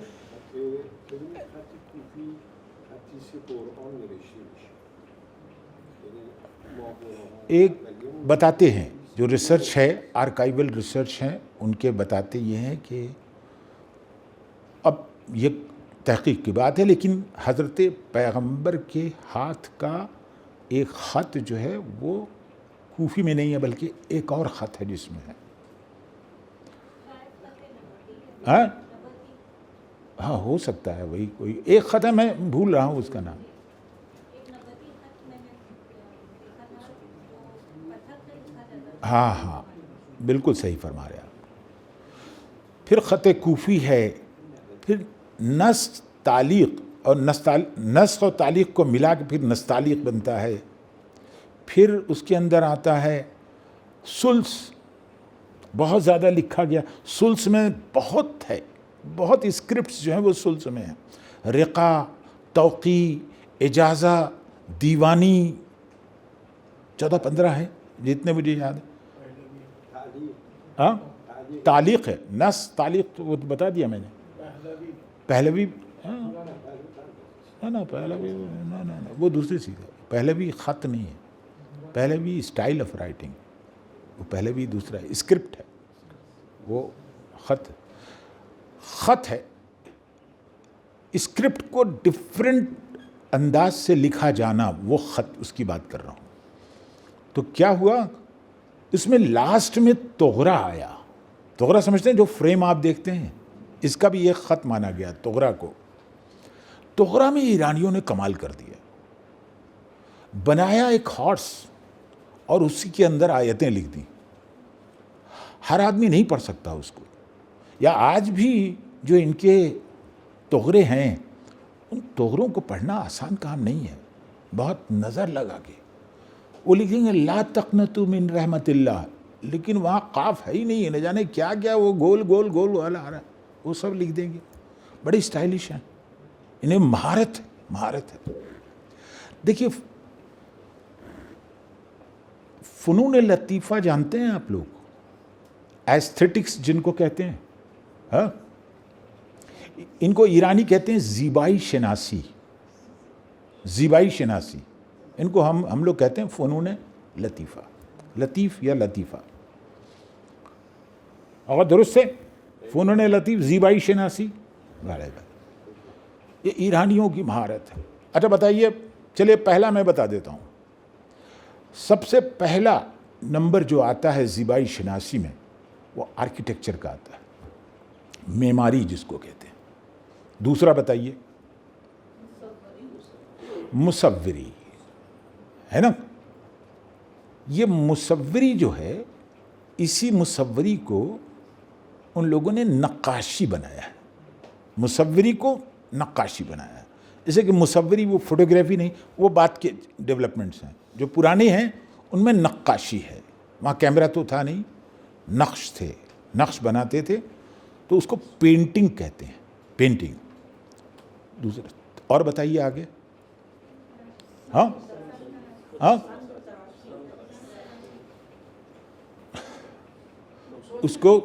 ایک بتاتے ہیں جو ریسرچ ہے, آرکائیول ریسرچ ہیں, ان کے بتاتے یہ ہیں کہ اب یہ تحقیق کی بات ہے, لیکن حضرت پیغمبر کے ہاتھ کا ایک خط جو ہے وہ کوفی میں نہیں ہے بلکہ ایک اور خط ہے جس میں ہے. ہاں ہو سکتا ہے وہی کوئی ایک خط ہے, میں بھول رہا ہوں اس کا نام. ہاں بالکل صحیح فرما رہے آپ. پھر خط کوفی ہے, پھر نسخ تعلیق, اور نسخ و تعلیق کو ملا کے پھر نستعلیق بنتا ہے. پھر اس کے اندر آتا ہے سلس, بہت زیادہ لکھا گیا. سلس میں بہت ہے, بہت اسکرپٹس جو ہیں وہ سلس میں ہیں. رقا, توقی, اجازہ, دیوانی, 14-15 ہے جتنے مجھے یاد ہے. ہاں تعلیق ہے, نص تعلیق تو وہ بتا دیا میں نے. پہلوی نا پہلوی نا وہ دوسری چیز ہے. پہلوی خط نہیں ہے, پہلوی اسٹائل آف رائٹنگ, وہ پہلوی دوسرا ہے, اسکرپٹ ہے, وہ خط ہے. اسکرپٹ کو ڈفرینٹ انداز سے لکھا جانا, وہ خط, اس کی بات کر رہا ہوں. تو کیا ہوا اس میں لاسٹ میں طغرا آیا. طغرا سمجھتے ہیں جو فریم آپ دیکھتے ہیں, اس کا بھی ایک خط مانا گیا طغرا کو. طغرا میں ایرانیوں نے کمال کر دیا, بنایا ایک ہارس اور اسی کے اندر آیتیں لکھ دیں. ہر آدمی نہیں پڑھ سکتا اس کو. یا آج بھی جو ان کے طغرے ہیں, ان طغروں کو پڑھنا آسان کام نہیں ہے, بہت نظر لگا کے. وہ لکھیں گے لا تقنطوا من رحمت اللہ, لیکن وہاں قاف ہے ہی نہیں ہے, نہ جانے کیا کیا وہ گول گول گول والا آ رہا ہے, وہ سب لکھ دیں گے. بڑے اسٹائلش ہیں, انہیں مہارت ہے. دیکھیے فنون لطیفہ جانتے ہیں آپ لوگ, ایستھیٹکس جن کو کہتے ہیں, ہاں ان کو ایرانی کہتے ہیں زیبائی شناسی. زیبائی شناسی ان کو ہم لوگ کہتے ہیں فنون لطیفہ, لطیف یا لطیفہ. اور درست ہے, فنون لطیف زیبائی شناسی, یہ ایرانیوں کی مہارت ہے. اچھا بتائیے, چلیے پہلا میں بتا دیتا ہوں. سب سے پہلا نمبر جو آتا ہے زیبائی شناسی میں, وہ آرکیٹیکچر کا آتا ہے, معماری جس کو کہتے ہیں. دوسرا بتائیے, مصوری ہے نا. یہ مصوری جو ہے, اسی مصوری کو ان لوگوں نے نقاشی بنایا ہے. مصوری کو نقاشی بنایا ہے. جیسے کہ مصوری وہ فوٹوگرافی نہیں, وہ بات کے ڈیولپمنٹس ہیں. جو پرانے ہیں ان میں نقاشی ہے. وہاں کیمرہ تو تھا نہیں, نقش تھے, نقش بناتے تھے, تو اس کو پینٹنگ کہتے ہیں, پینٹنگ. دوسرا اور بتائیے آگے. ہاں ہاں اس کو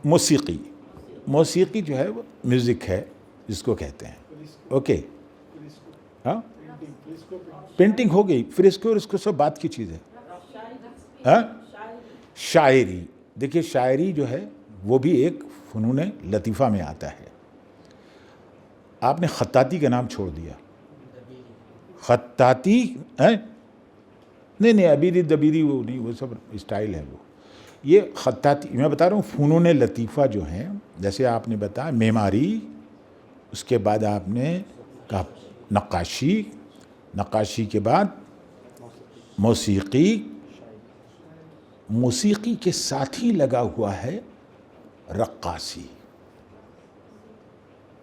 موسیقی. موسیقی جو ہے وہ میوزک ہے جس کو کہتے ہیں. اوکے, ہاں پینٹنگ ہو گئی, پھر اس کو سب بات کی چیز ہے. ہاں شاعری. دیکھیے شاعری جو ہے وہ بھی ایک فنون لطیفہ میں آتا ہے. آپ نے خطاطی کا نام چھوڑ دیا. خطاطی نہیں ابیری دبیری وہ نہیں, وہ سب اسٹائل ہے. وہ یہ خطاطی میں بتا رہا ہوں. فنون لطیفہ جو ہیں, جیسے آپ نے بتایا معماری, اس کے بعد آپ نے کہا نقاشی, نقاشی کے بعد موسیقی, موسیقی کے ساتھ ہی لگا ہوا ہے رقاصی.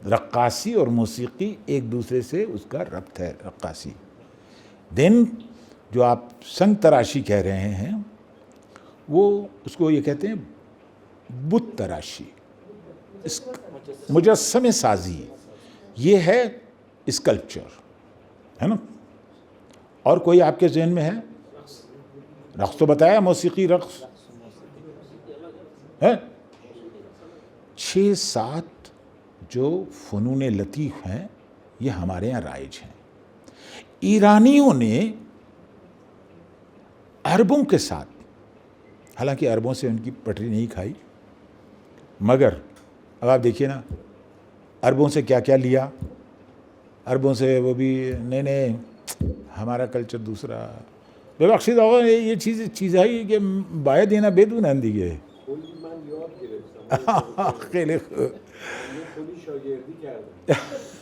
رقاصی اور موسیقی ایک دوسرے سے اس کا ربط ہے, رقاصی. دین جو آپ سنگ تراشی کہہ رہے ہیں, وہ اس کو یہ کہتے ہیں بت تراشی, مجسمہ سازی. یہ ہے اسکلپچر, ہے نا. اور کوئی آپ کے ذہن میں ہے؟ رقص تو بتایا, موسیقی رقص ہے. 6-7 جو فنون لطیف ہیں یہ ہمارے یہاں رائج ہیں. ایرانیوں نے عربوں کے ساتھ, حالانکہ عربوں سے ان کی پٹری نہیں کھائی, مگر اب آپ دیکھیے نا عربوں سے کیا کیا لیا. عربوں سے وہ بھی نہیں ہمارا کلچر دوسرا. بے بخشید آقا یہ چیز ہے کہ باید دینا بدون اندیگه.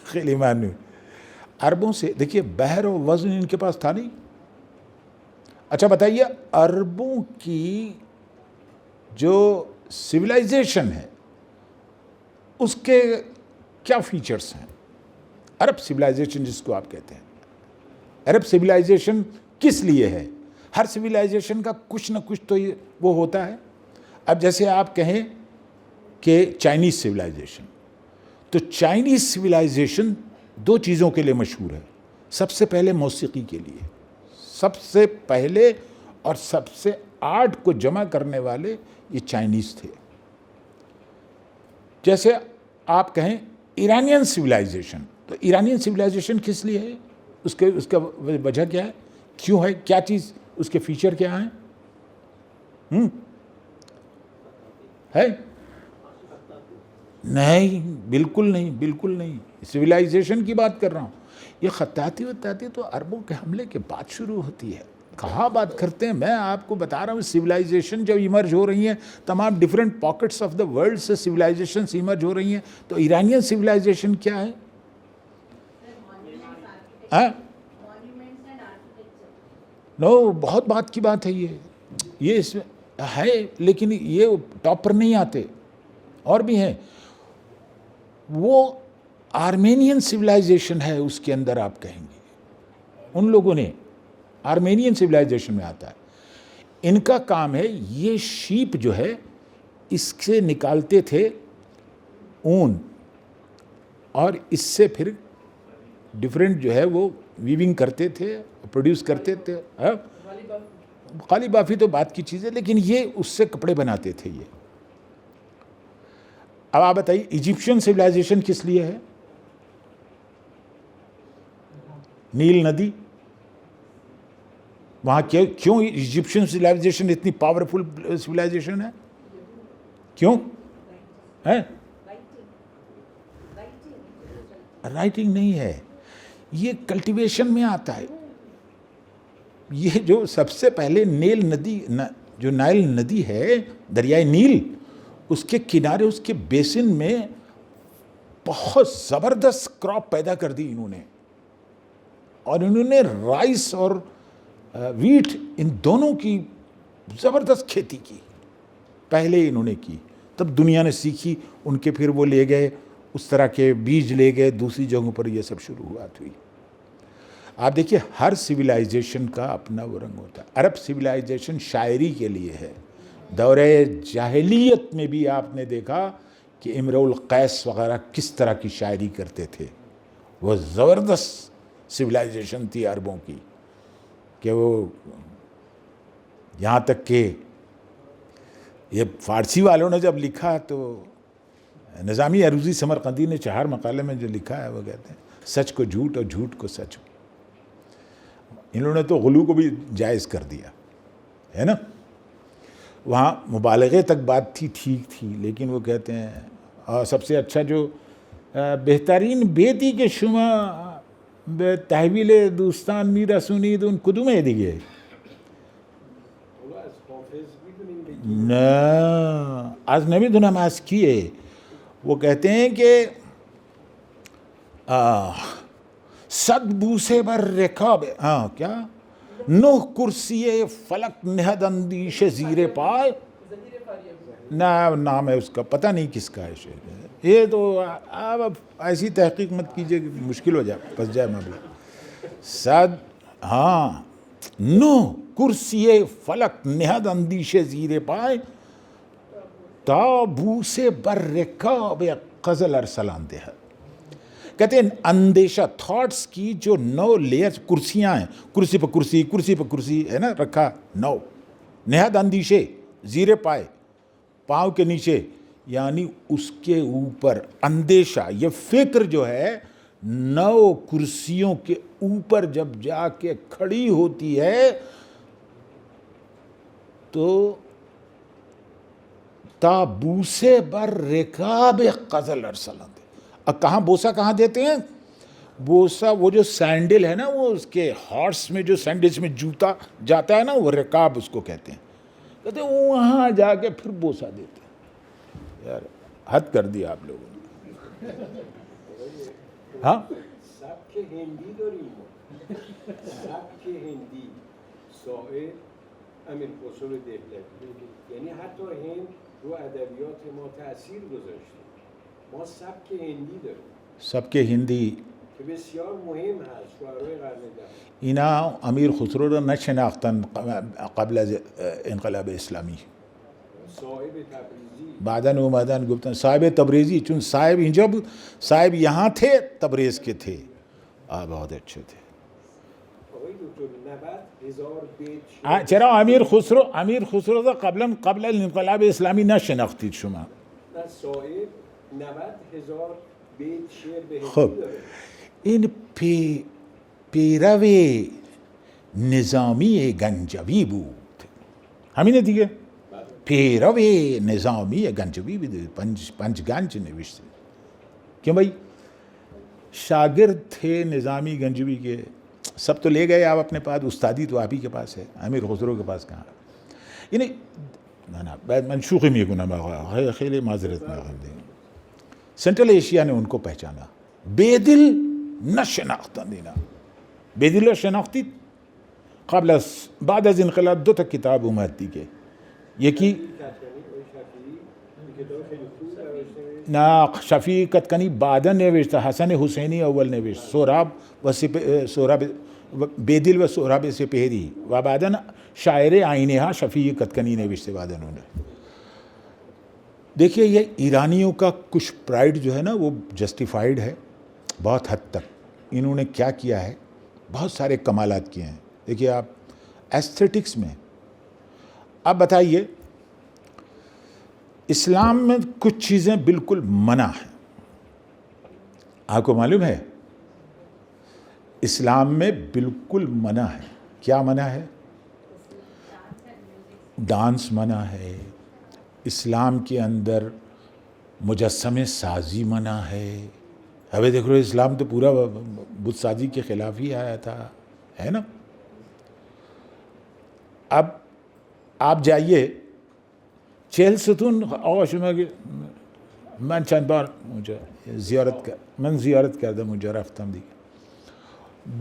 خیلی ممنون. عربوں سے دیکھیے بحر و وزن ان کے پاس تھا نہیں. اچھا بتائیے عربوں کی جو سویلائزیشن ہے اس کے کیا فیچرز ہیں؟ عرب سویلائزیشن جس کو آپ کہتے ہیں, عرب سویلائزیشن کس لیے ہے؟ ہر سویلائزیشن کا کچھ نہ کچھ تو وہ ہوتا ہے. اب جیسے آپ کہیں کہ چائنیز سویلائزیشن, تو چائنیز سویلائزیشن 2 چیزوں کے لیے مشہور ہے. سب سے پہلے موسیقی کے لیے، سب سے پہلے اور سب سے آرٹ کو جمع کرنے والے یہ چائنیز تھے. جیسے آپ کہیں ایرانین سویلائزیشن، تو ایرانین سویلائزیشن کس لیے ہے؟ اس کا وجہ کیا ہے، کیوں ہے، کیا چیز اس کے فیچر کیا ہیں؟ ہے نہیں، بالکل نہیں، بالکل نہیں. سویلائزیشن کی بات کر رہا ہوں. یہ خطاطی وطاطی تو عربوں کے حملے کے بعد شروع ہوتی ہے. کہاں بات کرتے ہیں، میں آپ کو بتا رہا ہوں سویلائزیشن جب ایمرج ہو رہی ہیں، تمام different pockets of the world سے سویلائزیشنز ایمرج ہو رہی ہیں. تو ایرانین سویلائزیشن کیا ہے؟ نو، بہت بات کی بات ہے یہ اس میں ہے، لیکن یہ ٹاپ پر نہیں آتے، اور بھی ہیں. وہ آرمینین سویلائزیشن ہے، اس کے اندر آپ کہیں گے ان لوگوں نے آرمینین سویلائزیشن میں آتا ہے. ان کا کام ہے، یہ شیپ جو ہے اس سے نکالتے تھے اون، اور اس سے پھر ڈیفرنٹ جو ہے وہ ویونگ کرتے تھے، پروڈیوس کرتے تھے. خالی بافی تو بات کی چیز ہے، لیکن یہ اس سے کپڑے بناتے تھے. یہ اب آپ بتائیے ایجپشین سویلائزیشن کس لیے ہے؟ نیل ندی. وہاں کیوں ایجپشین سویلائزیشن اتنی پاورفل سویلائزیشن ہے؟ کیوں ہے؟ رائٹنگ نہیں ہے، یہ کلٹیویشن میں آتا ہے. یہ جو سب سے پہلے نیل ندی، جو نائل ندی ہے، دریائے نیل، اس کے کنارے، اس کے بیسن میں بہت زبردست کراپ پیدا کر دی انہوں نے. اور انہوں نے رائس اور ویٹ ان دونوں کی زبردست کھیتی کی. پہلے انہوں نے کی، تب دنیا نے سیکھی، ان کے پھر وہ لے گئے اس طرح کے بیج لے گئے دوسری جگہوں پر، یہ سب شروعات ہوئی. آپ دیکھیے ہر سویلائزیشن کا اپنا وہ رنگ ہوتا ہے. عرب سویلائزیشن شاعری کے لیے ہے. دورہ جاہلیت میں بھی آپ نے دیکھا کہ امرؤ القیس وغیرہ کس طرح کی شاعری کرتے تھے. وہ زبردست سویلائزیشن تھی عربوں کی، کہ وہ یہاں تک کہ یہ فارسی والوں نے جب لکھا تو نظامی عروضی سمرقندی نے 4 مقالے میں جو لکھا ہے وہ کہتے ہیں سچ کو جھوٹ اور جھوٹ کو سچ. انہوں نے تو غلو کو بھی جائز کر دیا ہے نا. وہاں مبالغے تک بات تھی، ٹھیک تھی، لیکن وہ کہتے ہیں اور سب سے اچھا جو بہترین بیتی کے شما به تحویل دوستان میرسونید اون کدومه دیگه؟ نه از نمیدونم از کیه. وہ کہتے ہیں کہ 100 بوسه بر رکاب، کیا 9 کرسی فلک نہد اندیش زیر پائے. نام ہے اس کا، پتہ نہیں کس کا ہے شعر. یہ تو آپ ایسی تحقیق مت کیجئے کہ مشکل ہو جائے، پھنس جائے مبلغ. 9 کرسی فلک نہد اندیش زیر پائے تا بوس بر رکاب غزل ارسلان دہد. کہتے ہیں اندیشہ، تھاٹس کی جو 9 لیئر کرسیاں ہیں، کرسی پہ کرسی، کرسی پہ کرسی ہے نا رکھا 9. نہد اندیشے زیر پائے، پاؤں کے نیچے، یعنی اس کے اوپر اندیشہ، یہ فکر جو ہے 9 کرسیوں کے اوپر جب جا کے کھڑی ہوتی ہے تو تابوسے بر رکاب غزل ارسلان. اب کہاں بوسا کہاں دیتے ہیں؟ بوسا وہ جو سینڈل ہے نا، وہ اس کے ہارس میں جو سینڈلز میں جوتا جاتا ہے نا، وہ رکاب اس کو کہتے ہیں. کہتے ہیں وہاں جا کے پھر بوسا دیتے ہیں. یار حد کر دیا آپ لوگوں نے. ہاں سبک هندی داریم، سبک هندی شاعر امیر خسرو دهلوی، یعنی حتی هند رو ادبیات ما تأثیر گذاشته. ما سبک هندی داریم، سبک هندی که بسیار مهم هست. شعرهای قرن ده اینا امیر خسرو را نشناختن قبل از انقلاب اسلامی. صاحب تبریزی بعداً اومدن گفتن صاحب تبریزی، چون صاحب اینجا بود، صاحب یہاں تھے، تبریز کے تھے. بہت اچھے تھے. چرا امیر خسرو را قبل الانقلاب اسلامی نشناختید شما؟ خب این پیرو نظامی گنجوی بود، همینه دیگه، پیرو نظامی گنجوی بود، پنج گنج نوشته. کیوں بھائی؟ شاگرد تھے نظامی گنجوی کے، سب تو لے گئے آپ اپنے پاس، استادی تو آپ ہی کے پاس ہے، امیر خسرو کے پاس کہاں؟ یعنی من شوخی میکنم آقا، خیلی معذرت میخوام دیگه. سنٹرل ایشیا نے ان کو پہچانا، بے دل نہ شناختن دینا. بے دل رو شناختید؟ بعد از انقلاب 2 تا کتاب اومد دیگه. یکی نه شفیع کتکنی بعدا نوشته، حسن حسینی اول نوشت، سهراب بیدل و سهراب سپهری، و بعدا شاعر آئینه ها شفیع کتکنی نوشته بعدا انہوں نے. دیکھیے یہ ایرانیوں کا کچھ پرائڈ جو ہے نا وہ جسٹیفائیڈ ہے بہت حد تک. انہوں نے کیا کیا ہے؟ بہت سارے کمالات کیے ہیں. دیکھیے آپ ایستھیٹکس میں، آپ بتائیے اسلام میں کچھ چیزیں بالکل منع ہیں، آپ کو معلوم ہے؟ اسلام میں بالکل منع ہے. کیا منع ہے؟ ڈانس منع ہے. اسلام کے اندر مجسمے سازی منع ہے. ابھی دیکھ رہے ہو اسلام تو پورا بت سازی کے خلاف ہی آیا تھا، ہے نا؟ اب آپ جائیے چہل ستون آقا شما من چند بار اونجا زیارت کردم اونجا، رفتم دیگه.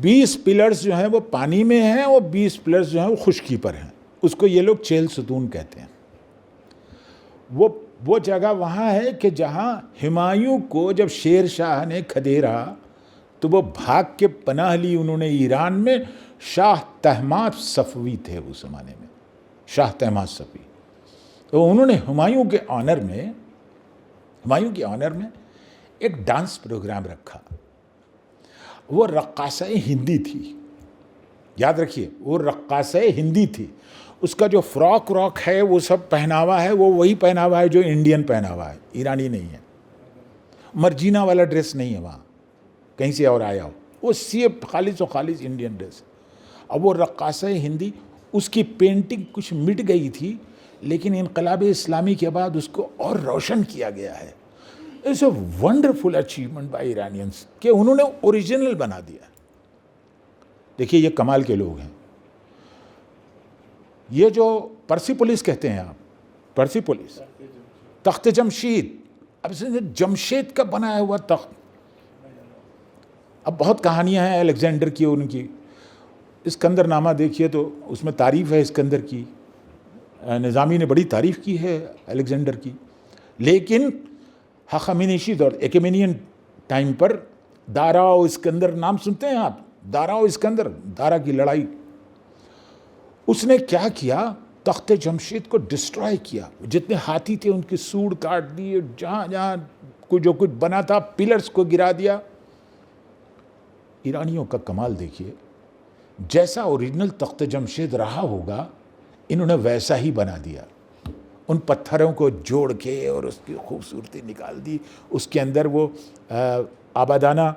20 پلرز جو ہیں وہ پانی میں ہیں اور 20 پلرز جو ہیں وہ خشکی پر ہیں. اس کو یہ لوگ چہل ستون کہتے ہیں. وہ جگہ وہاں ہے کہ جہاں ہمایوں کو جب شیر شاہ نے کھدیرا تو وہ بھاگ کے پناہ لی انہوں نے ایران میں. شاہ طہماسپ صفوی تھے اس زمانے میں، شاہ طہماسپ صفوی. تو انہوں نے ہمایوں کے آنر میں ایک ڈانس پروگرام رکھا. وہ رقاصہ ہندی تھی، یاد رکھیے وہ رقاصہ ہندی تھی. اس کا جو فراک ہے وہ سب پہناوا ہے، وہ وہی پہناوا ہے جو انڈین پہناوا ہے، ایرانی نہیں ہے. مرجینا والا ڈریس نہیں ہے وہاں کہیں سے اور آیا ہو، وہ صرف خالص و خالص انڈین ڈریس. اب وہ رقاصہ ہندی، اس کی پینٹنگ کچھ مٹ گئی تھی لیکن انقلاب اسلامی کے بعد اس کو اور روشن کیا گیا ہے. It's a wonderful achievement by Iranians کہ انہوں نے اوریجنل بنا دیا. دیکھیے یہ کمال کے لوگ ہیں. یہ جو پرسی پولیس کہتے ہیں آپ، پرسی پولیس، تخت جمشید، اب جمشید کا بنایا ہوا تخت. اب بہت کہانیاں ہیں الیگزینڈر کی، ان کی اسکندر نامہ دیکھیے تو اس میں تعریف ہے اسکندر کی. نظامی نے بڑی تعریف کی ہے الیگزینڈر کی. لیکن ہخامنشی دور، ایکیمینین ٹائم پر دارا و اسکندر نام سنتے ہیں آپ؟ دارا و اسکندر، دارا کی لڑائی. اس نے کیا کیا؟ تخت جمشید کو ڈسٹرائے کیا. جتنے ہاتھی تھے ان کی سوڑ کاٹ دیے، جہاں جہاں جو کچھ بنا تھا پلرز کو گرا دیا. ایرانیوں کا کمال دیکھیے، جیسا اوریجنل تخت جمشید رہا ہوگا انہوں نے ویسا ہی بنا دیا. ان پتھروں کو جوڑ کے اور اس کی خوبصورتی نکال دی. اس کے اندر وہ آبادانہ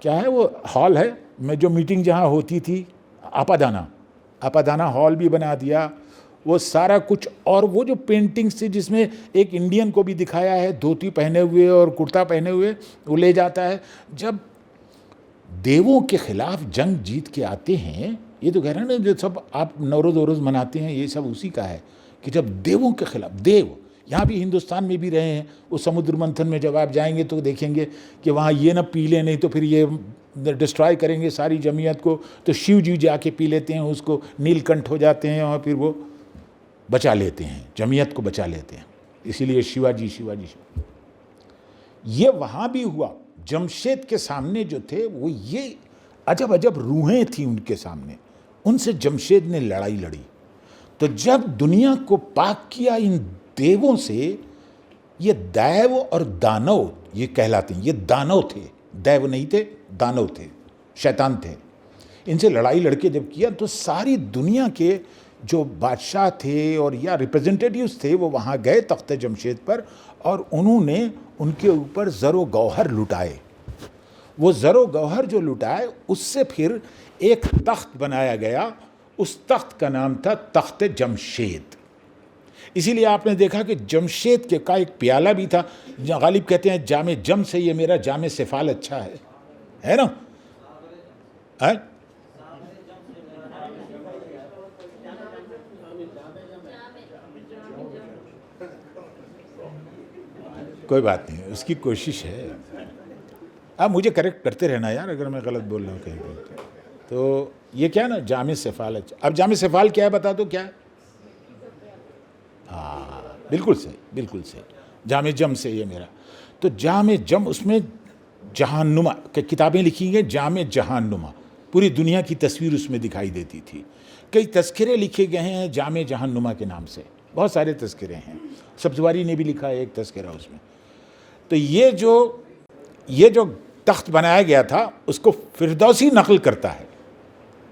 کیا ہے، وہ ہال ہے میں جو میٹنگ جہاں ہوتی تھی، آپادانہ ہال بھی بنا دیا. وہ سارا کچھ، اور وہ جو پینٹنگز تھی جس میں ایک انڈین کو بھی دکھایا ہے دھوتی پہنے ہوئے اور کرتا پہنے ہوئے، وہ لے جاتا ہے. جب دیووں کے خلاف جنگ جیت کے آتے ہیں، یہ تو کہہ رہے ہیں نا جو سب آپ نوروز وروز مناتے ہیں یہ سب اسی کا ہے کہ جب دیووں کے خلاف، دیو یہاں بھی ہندوستان میں بھی رہے ہیں. وہ سمندر منتھن میں جب آپ جائیں گے تو دیکھیں گے کہ وہاں یہ نہ پی لیں، نہیں تو پھر یہ ڈسٹرائے کریں گے ساری جمعیت کو. تو شیو جی جا کے پی لیتے ہیں اس کو، نیل کنٹھ ہو جاتے ہیں اور پھر وہ بچا لیتے ہیں، جمعیت کو بچا لیتے ہیں. اسی لیے شیوا جی. یہ وہاں بھی ہوا. جمشید کے سامنے جو تھے وہ یہ عجب روحیں تھیں ان کے سامنے، ان سے جمشید نے لڑائی لڑی. تو جب دنیا کو پاک کیا ان دیووں سے، یہ دیو اور دانو یہ کہلاتے ہیں. یہ دانو تھے، دیو نہیں تھے، دانو تھے، شیطان تھے. ان سے لڑائی لڑ کے جب کیا تو ساری دنیا کے جو بادشاہ تھے اور یا ریپرزنٹیٹیوز تھے وہ وہاں گئے تخت جمشید پر، اور انہوں نے ان کے اوپر زر و گوہر لٹائے. وہ زر و گوہر جو لٹائے اس سے پھر ایک تخت بنایا گیا، اس تخت کا نام تھا تخت جمشید. اسی لیے آپ نے دیکھا کہ جمشید کے کا ایک پیالہ بھی تھا. غالب کہتے ہیں جام جم سے یہ میرا جام سفال اچھا ہے نا؟ کوئی بات نہیں، اس کی کوشش ہے. آپ مجھے کریکٹ کرتے رہنا یار اگر میں غلط بول رہا ہوں کہیں. تو یہ کیا نا جامع سفال اچھا. اب جامع سفال کیا ہے بتا دو کیا ہے؟ ہاں بالکل صحیح، بالکل صحیح. جامع جم سے یہ میرا. تو جامع جم اس میں جہان نما کہ کتابیں لکھی گئی، جامع جہان نما، پوری دنیا کی تصویر اس میں دکھائی دیتی تھی. کئی تذکرے لکھے گئے ہیں جامع جہان نما کے نام سے، بہت سارے تذکرے ہیں. سبزواری نے بھی لکھا ہے ایک تذکرہ اس میں. تو یہ جو تخت بنایا گیا تھا اس کو فردوسی نقل کرتا ہے.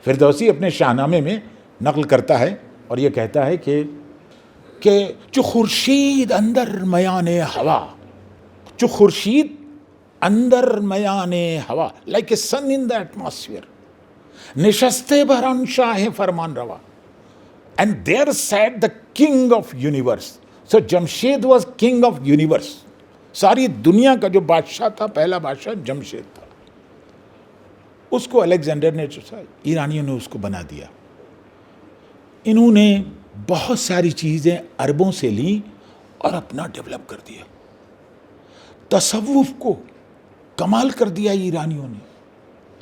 فردوسی اپنے شاہنامے میں نقل کرتا ہے اور یہ کہتا ہے کہ چو خورشید اندر میان ہوا، چو خورشید اندر میان ہوا، like a sun in the atmosphere, نشستے بران شاہ فرمان روا، and they set the king of universe. So Jamshid was king of universe. ساری دنیا کا جو بادشاہ تھا، پہلا بادشاہ جمشید تھا. اس کو الیگزینڈر نے، ایرانیوں نے اس کو بنا دیا. انہوں نے بہت ساری چیزیں عربوں سے لیں اور اپنا ڈیولپ کر دیا. تصوف کو کمال کر دیا ایرانیوں نے.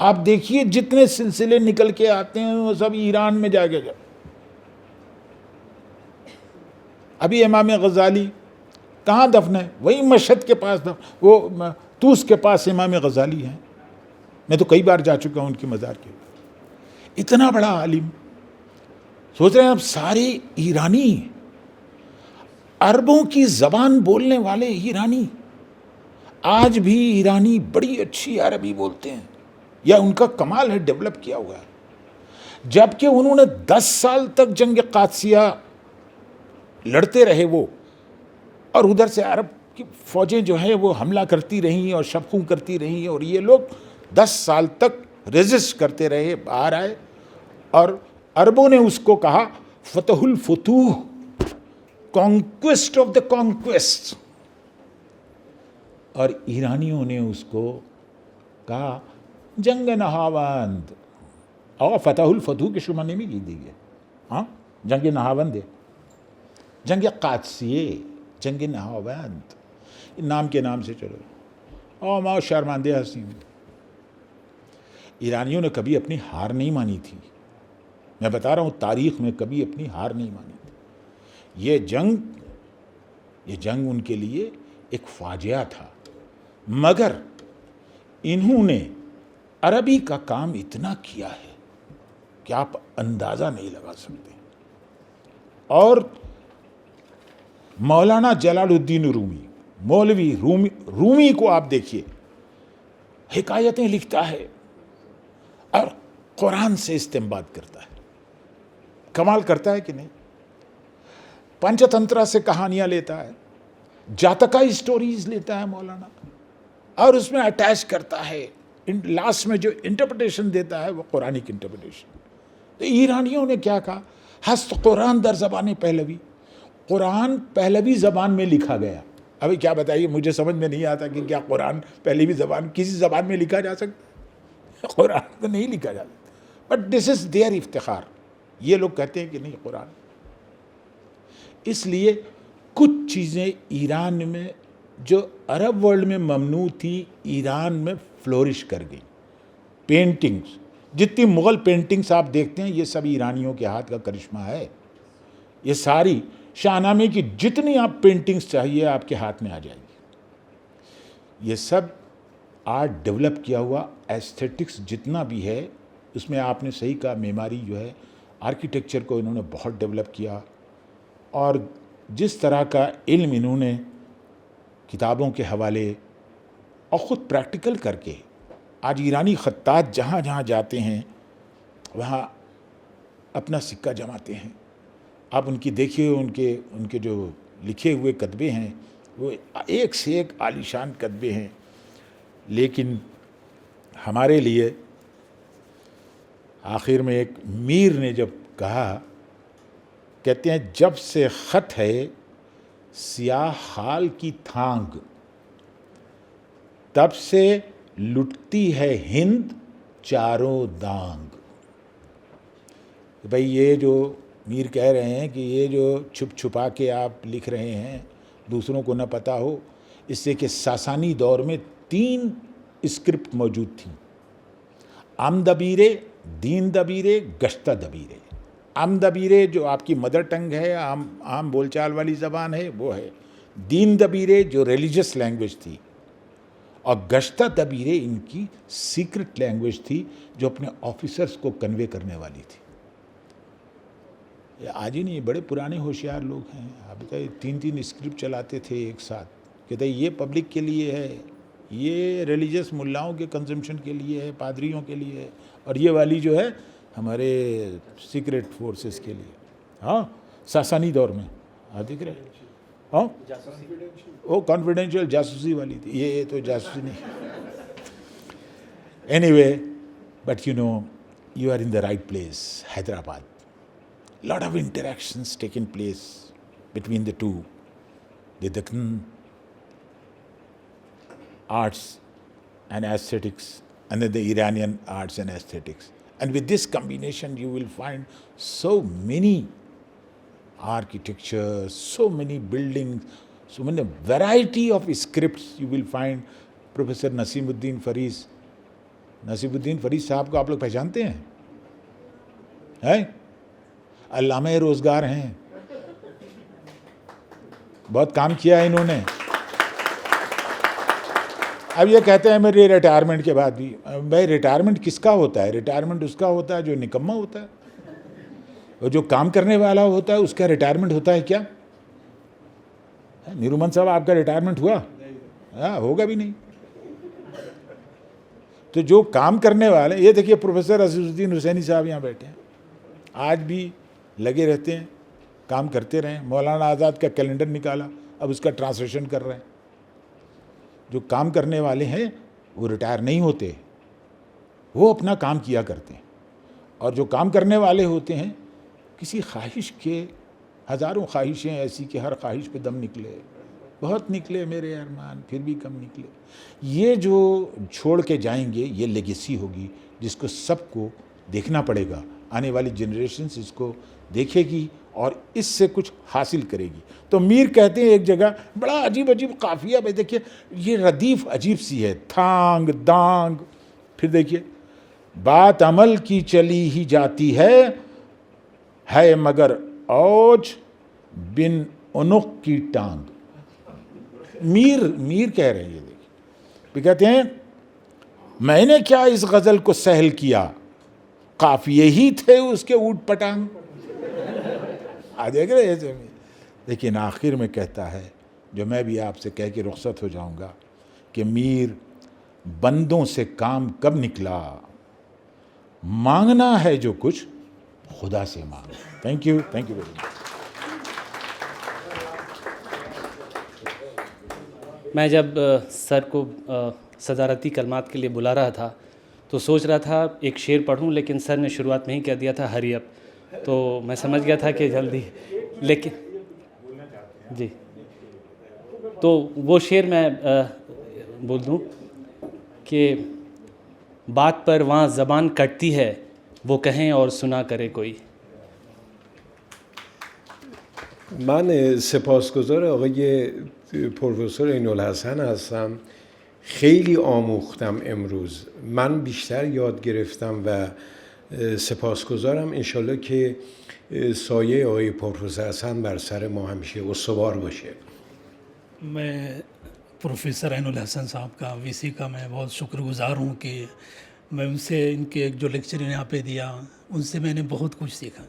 آپ دیکھیے جتنے سلسلے نکل کے آتے ہیں وہ سب ایران میں جا کے ابھی امام غزالی کہاں دفن ہے؟ وہی مشہد کے پاس وہ توس کے پاس امام غزالی ہیں. میں تو کئی بار جا چکا ہوں ان کی مزار کے. اتنا بڑا عالم. سوچ رہے ہیں اب سارے ایرانی، عربوں کی زبان بولنے والے ایرانی، آج بھی ایرانی بڑی اچھی عربی بولتے ہیں. یا ان کا کمال ہے، ڈیولپ کیا ہوا ہے. جبکہ انہوں نے 10 سال تک جنگ قادسیہ لڑتے رہے وہ، اور ادھر سے عرب کی فوجیں جو ہیں وہ حملہ کرتی رہیں اور شبخوں کرتی رہیں، اور یہ لوگ 10 سال تک ریزسٹ کرتے رہے، باہر آئے. اور عربوں نے اس کو کہا فتح الفتوح، کانکویسٹ آف دا کانکویسٹ، اور ایرانیوں نے اس کو کہا جنگ نہاوند. اور فتح الفتوح کے شمانے میں لکھ دیجیے. ہاں جنگ نہاوند ہے، جنگ قادسیہ، جنگ نہاوند، نام کے نام سے چلو. اور ماں شرمندہ حسین. ایرانیوں نے کبھی اپنی ہار نہیں مانی تھی. میں بتا رہا ہوں تاریخ میں کبھی اپنی ہار نہیں مانی تھی. یہ جنگ ان کے لیے ایک فاجعہ تھا. مگر انہوں نے عربی کا کام اتنا کیا ہے کہ آپ اندازہ نہیں لگا سکتے. اور مولانا جلال الدین رومی، مولوی رومی کو آپ دیکھیے، حکایتیں لکھتا ہے اور قرآن سے استنباط کرتا ہے. کمال کرتا ہے کہ نہیں؟ پنچ تنترا سے کہانیاں لیتا ہے، جاتکائی سٹوریز لیتا ہے مولانا، اور اس میں اٹیچ کرتا ہے. لاسٹ میں جو انٹرپریٹیشن دیتا ہے وہ قرآنک انٹرپریٹیشن. تو ایرانیوں نے کیا کہا؟ ہست قرآن در زبان پہلوی. قرآن پہلوی زبان میں لکھا گیا. ابھی کیا بتائیے، مجھے سمجھ میں نہیں آتا کہ کیا قرآن پہلوی زبان کسی زبان میں لکھا جا سکتا؟ قرآن تو نہیں لکھا جا سکتا. But this is there Iftikhar. یہ لوگ کہتے ہیں کہ نہیں قرآن. اس لیے کچھ چیزیں ایران میں جو عرب ورلڈ میں ممنوع تھی، ایران میں فلورش کر گئی. پینٹنگز، جتنی مغل پینٹنگز آپ دیکھتے ہیں یہ سب ایرانیوں کے ہاتھ کا کرشمہ ہے. یہ ساری شاہنامے کی جتنی آپ پینٹنگز چاہیے آپ کے ہاتھ میں آ جائے گی. یہ سب آرٹ ڈیولپ کیا ہوا. ایستھیٹکس جتنا بھی ہے اس میں آپ نے صحیح کہا، معماری جو ہے، آرکیٹیکچر کو انہوں نے بہت ڈیولپ کیا. اور جس طرح کا علم انہوں نے کتابوں کے حوالے اور خود پریکٹیکل کر کے، آج ایرانی خطاط جہاں جہاں جاتے ہیں وہاں اپنا سکہ جماتے ہیں. آپ ان کی دیکھیے, ان کے جو لکھے ہوئے کتبے ہیں وہ ایک سے ایک عالیشان کتبے ہیں. لیکن ہمارے لیے آخر میں ایک میر نے جب کہا, کہتے ہیں جب سے خط ہے سیاہ خال کی تھانگ, تب سے لٹتی ہے ہند چاروں دانگ. بھئی یہ جو میر کہہ رہے ہیں کہ یہ جو چھپ چھپا کے آپ لکھ رہے ہیں دوسروں کو نہ پتہ ہو, اس سے کہ ساسانی دور میں 3 اسکرپٹ موجود تھیں. ام دبیرے, دین دبیرے, گشتہ دبیرے. ام دبیرے جو آپ کی مدر ٹنگ ہے, عام بول چال والی زبان ہے وہ ہے. دین دبیرے جو ریلیجس لینگویج تھی, اور گشتہ دبیرے ان کی سیکرٹ لینگویج تھی جو اپنے آفیسرز کو کنوے کرنے والی تھی. یہ آج ہی نہیں, بڑے پرانے ہوشیار لوگ ہیں. آپ بتائیے 3 اسکرپٹ چلاتے تھے ایک ساتھ. کہتے ہیں یہ پبلک کے لیے ہے, یہ ریلیجس ملاؤں کے کنزمپشن کے لیے ہے, پادریوں کے لیے ہے, اور یہ والی جو ہے ہمارے سیکرٹ فورسز کے لیے. ہاں ساسانی دور میں آپ دیکھ رہے ہیں. ہاں وہ کانفیڈینشیل جاسوسی والی تھی, یہ تو جاسوسی نہیں. Anyway, but you know you are in the right place, Hyderabad. Lot of interactions taking place between the two, the Deccan arts and aesthetics and then the Iranian arts and aesthetics. And with this combination you will find so many architecture, so many buildings, so many variety of scripts you will find. Professor Naseemuddin Faris صاحب کو آپ لوگ پہچانتے ہیں؟ علامہ روزگار ہیں, بہت کام کیا ہے انہوں نے. اب یہ کہتے ہیں میری ریٹائرمنٹ کے بعد بھی. بھائی ریٹائرمنٹ کس کا ہوتا ہے؟ ریٹائرمنٹ اس کا ہوتا ہے جو نکمہ ہوتا ہے, اور جو کام کرنے والا ہوتا ہے اس کا ریٹائرمنٹ ہوتا ہے کیا؟ نیرومن صاحب آپ کا ریٹائرمنٹ ہوا؟ ہوگا بھی نہیں. تو جو کام کرنے والے, یہ دیکھیے پروفیسر عزیز الدین حسینی صاحب یہاں بیٹھے ہیں, آج بھی لگے رہتے ہیں, کام کرتے رہے. مولانا آزاد کا کیلنڈر نکالا, اب اس کا ٹرانسلیشن کر رہے ہیں. جو کام کرنے والے ہیں وہ ریٹائر نہیں ہوتے, وہ اپنا کام کیا کرتے ہیں. اور جو کام کرنے والے ہوتے ہیں کسی خواہش کے, ہزاروں خواہشیں ایسی کہ ہر خواہش پہ دم نکلے, بہت نکلے میرے ارمان پھر بھی کم نکلے. یہ جو چھوڑ کے جائیں گے یہ لیگیسی ہوگی جس کو سب کو دیکھنا پڑے گا. آنے والی جنریشنز اس کو دیکھے گی اور اس سے کچھ حاصل کرے گی. تو میر کہتے ہیں ایک جگہ بڑا عجیب قافیہ, بھائی دیکھیے یہ ردیف عجیب سی ہے, تھانگ دانگ. پھر دیکھیے بات عمل کی چلی ہی جاتی ہے مگر اوج بن عنق کی ٹانگ. میر کہہ رہے ہیں, یہ دیکھیے کہتے ہیں میں نے کیا اس غزل کو سہل کیا, قافیے ہی تھے اس کے اوٹ پٹانگ. دیکھ رہے ہیں. لیکن آخر میں کہتا ہے جو میں بھی آپ سے کہہ کے رخصت ہو جاؤں گا کہ میر بندوں سے کام کب نکلا, مانگنا ہے جو کچھ خدا سے مانگ. Thank you very much. میں جب سر کو صدارتی کلمات کے لیے بلا رہا تھا تو سوچ رہا تھا ایک شعر پڑھوں, لیکن سر نے شروعات میں ہی کہہ دیا تھا ہری اپ, تو میں سمجھ گیا تھا کہ جلدی. لیکن جی, تو وہ شعر میں بول دوں کہ بات پر وہاں زبان کٹتی ہے, وہ کہیں اور سنا کرے کوئی. من سپاسگزار آقای پروفسور عین‌الحسن هستم. خیلی آموختم امروز, من بیشتر یاد گرفتم و سپاسگزارم. انشالله که سایه آقای پروفسور حسن بر سر ما همیشه استوار باشه. میں پروفیسر عین‌الحسن صاحب کا وی سی کا میں بہت شکر گزار ہوں کہ میں ان سے ان کے جو لیکچر یہاں پہ دیا ان سے میں نے بہت کچھ سیکھا.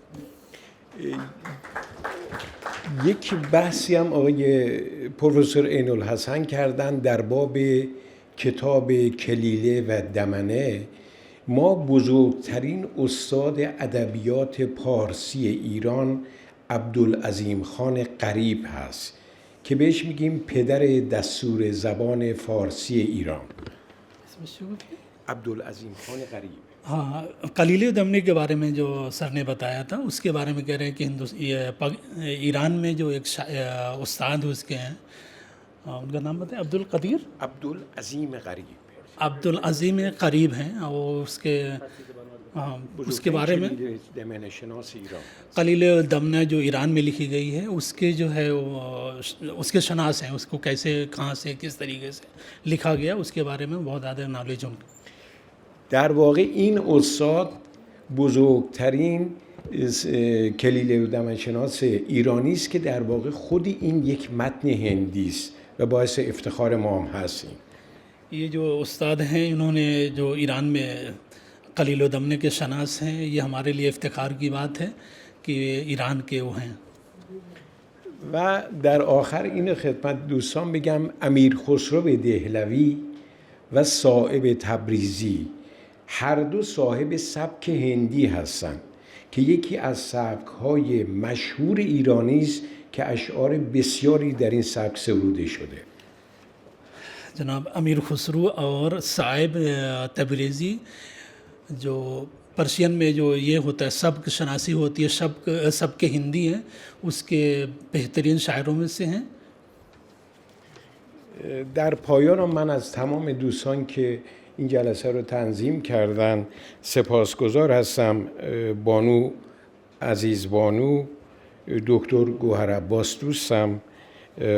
یک بحثی هم آقای پروفسور عین‌الحسن کردن در باب کتاب کلیله و دمنه. ما بزرگترین استاد ادبیات پارسی ایران عبدالعظیم خان قریب هست که بهش میگیم پدر دستور زبان فارسی ایران. عبدالعظیم خان قریب. ہاں، قلیل دمنی کے بارے میں جو سر نے بتایا تھا اس کے بارے میں کہہ رہے ہیں کہ ایران میں جو ایک استاد اس کے ہیں، ان کا نام بتائیں. عبدالقدیر، عبدالعظیم قریب. عبدالعظیم قریب ہیں، اور اس کے بارے میں قلیل دمنہ جو ایران میں لکھی گئی ہے اس کے جو ہے اس کے شناس ہیں، اس کو کیسے، کہاں سے، کس طریقے سے لکھا گیا، اس کے بارے میں بہت زیادہ نالج ان کو. در واقع این استاد بزرگترین کلیله دمنشناس ایرانی است که در واقع خود این یک متن هندی است و باعث افتخار ما هم هستیم. یہ جو استاد ہیں انہوں نے جو ایران میں قلیل دمنہ کے شناس ہیں، یہ ہمارے لیے افتخار کی بات ہے کہ ایران کے وہ ہیں. و در آخر این خدمت دوستان بگم امیر خسرو دهلوی و صائب تبریزی هر دو صاحب سبک هندی هستند که یکی از سبک‌های مشهور ایرانی است که اشعار بسیاری در این سبک سروده شده. جناب امیر خسرو اور صائب تبریزی جو پرشین میں جو یہ ہوتا ہے سبک شناسی ہوتی ہے، سبک هندی ہیں، اس کے بہترین شاعروں میں سے ہیں. در پایان من از تمام دوستان که این جلسه رو تنظیم کردن سپاسگزار هستم. بانو عزیز بانو، دکتر گوهر عباس دوستم،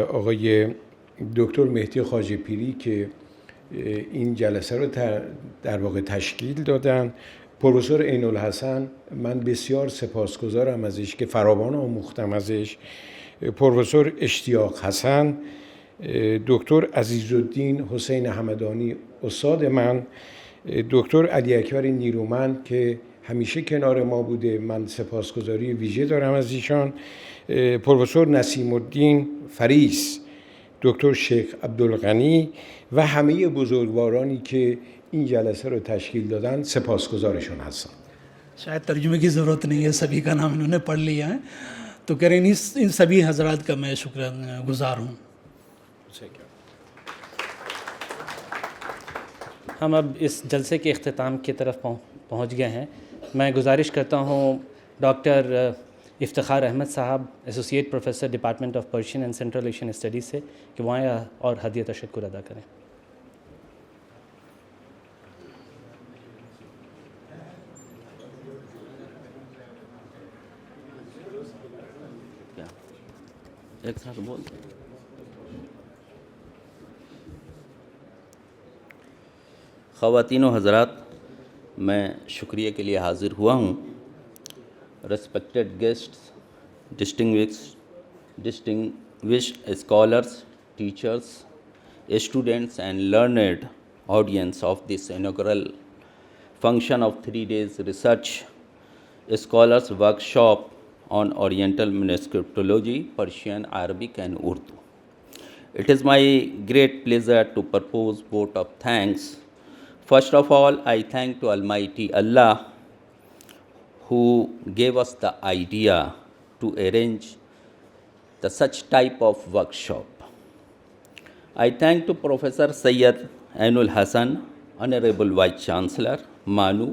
آقای دکتر مهدی خواجه پیری که این جلسه رو در واقع تشکیل دادن، پروفسور عین الحسن، من بسیار سپاسگزارم ازش که فراوان آموختم ازش، پروفسور اشتیاق حسن، دکتر عزیزالدین حسین همدانی استاد من، دکتر علی اکبر نیرومند که همیشه کنار ما بوده، من سپاسگزاری ویژه دارم از ایشان، پروفسور نسیم الدین فریس، دکتر شیخ عبدالغنی و همه بزرگوارانی که این جلسه رو تشکیل دادن سپاسگزارشون هستم. شاید ترجمے کی ضرورت نہیں ہے، سبھی کا نام انہوں نے پڑھ لیا ہے، تو کہہ رہے ہیں ان سبھی حضرات کا میں شکر گزار ہوں. ہم اب اس جلسے کے اختتام کی طرف پہنچ گئے ہیں. میں گزارش کرتا ہوں ڈاکٹر افتخار احمد صاحب، associate professor department of Persian and Central Asian studies سے، کہ وہ آئیں اور ہدیہ تشکر ادا کریں. ایک ساتھ بول. خواتین و حضرات، میں شکریہ کے لیے حاضر ہوا ہوں. Respected guests, distinguished scholars, teachers, students and learned audience of this inaugural function of 3 days research scholars workshop on Oriental manuscriptology, Persian, Arabic and Urdu. It is my great pleasure to propose vote of thanks. First of all, I thank to Almighty Allah who gave us the idea to arrange the such type of workshop. I thank to Professor Sayyid Ainul Hasan, Honorable Vice Chancellor, Manu,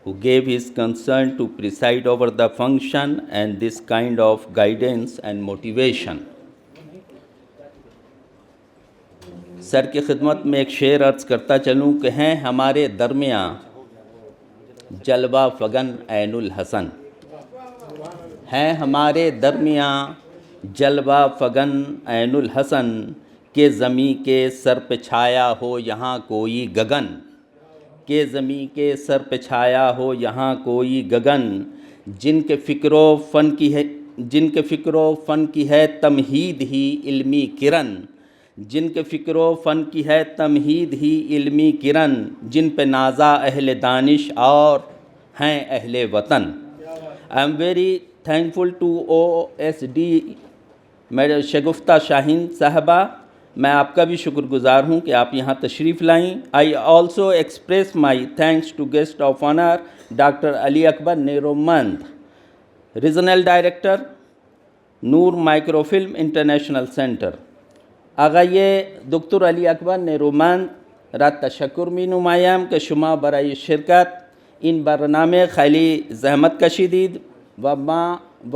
who gave his concern to preside over the function and this kind of guidance and motivation. سر کی خدمت میں ایک شعر عرض کرتا چلوں کہ ہیں ہمارے درمیاں جلوہ فگن عین الحسن، ہیں ہمارے درمیاں جلوہ فگن عین الحسن، کہ زمیں کے سر پہ چھایا ہو یہاں کوئی گگن، کہ زمیں کے سر پہ چھایا ہو یہاں کوئی گگن، جن کے فکر و فن کی ہے تمہید ہی علمی کرن، جن کے فکر و فن کی ہے تمہید ہی علمی کرن، جن پہ نازا اہل دانش اور ہیں اہل وطن. I am very thankful to OSD madam Shagufta Shaheen sahiba میں آپ کا بھی شکر گزار ہوں کہ آپ یہاں تشریف لائیں. I also express my thanks to guest of honour doctor Ali Akbar Niroomand, regional director Noor microfilm international centre. آقای دکتر علی اکبر نیرومند را تشکر می نمایم که شما برای شرکت این برنامه خیلی زحمت کشیدید و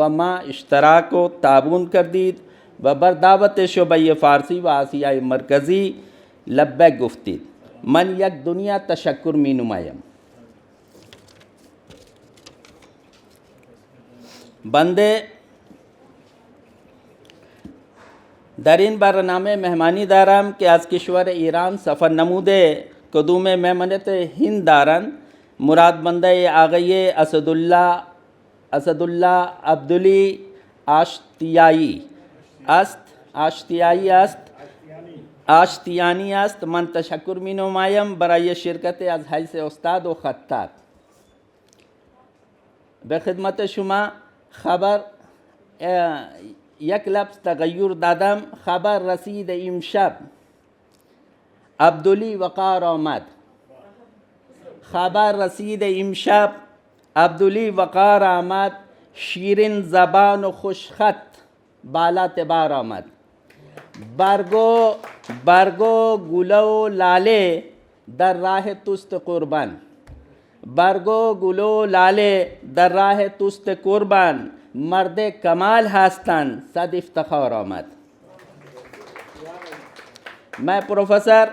ما اشتراک و تعاون کردید و بر دعوت شعبه فارسی و آسیای مرکزی لبیک گفتید. من یک دنیا تشکر می نمایم. بنده در این برنامه مهمانی دارم که از کشور ایران سفر نموده قدوم مهمانیت هند دارند. مراد بنده آقای اسدالله عبدلی آشتیانی است. من تشکر می نمایم برای شرکت از حیث استاد و خطاط. به خدمت شما خبر یک لفظ تغییر دادم. خبر رسید امشب عبدلی وقار آمد. خبر رسید امشب عبدلی وقار آمد. شیرین زبان و خوشخط بالا تبار آمد. برگو گل و لاله در راه توست قربان. برگو گل و لاله در راه توست قربان. مرد کمال هستند صد افتخار آمد. میں پروفیسر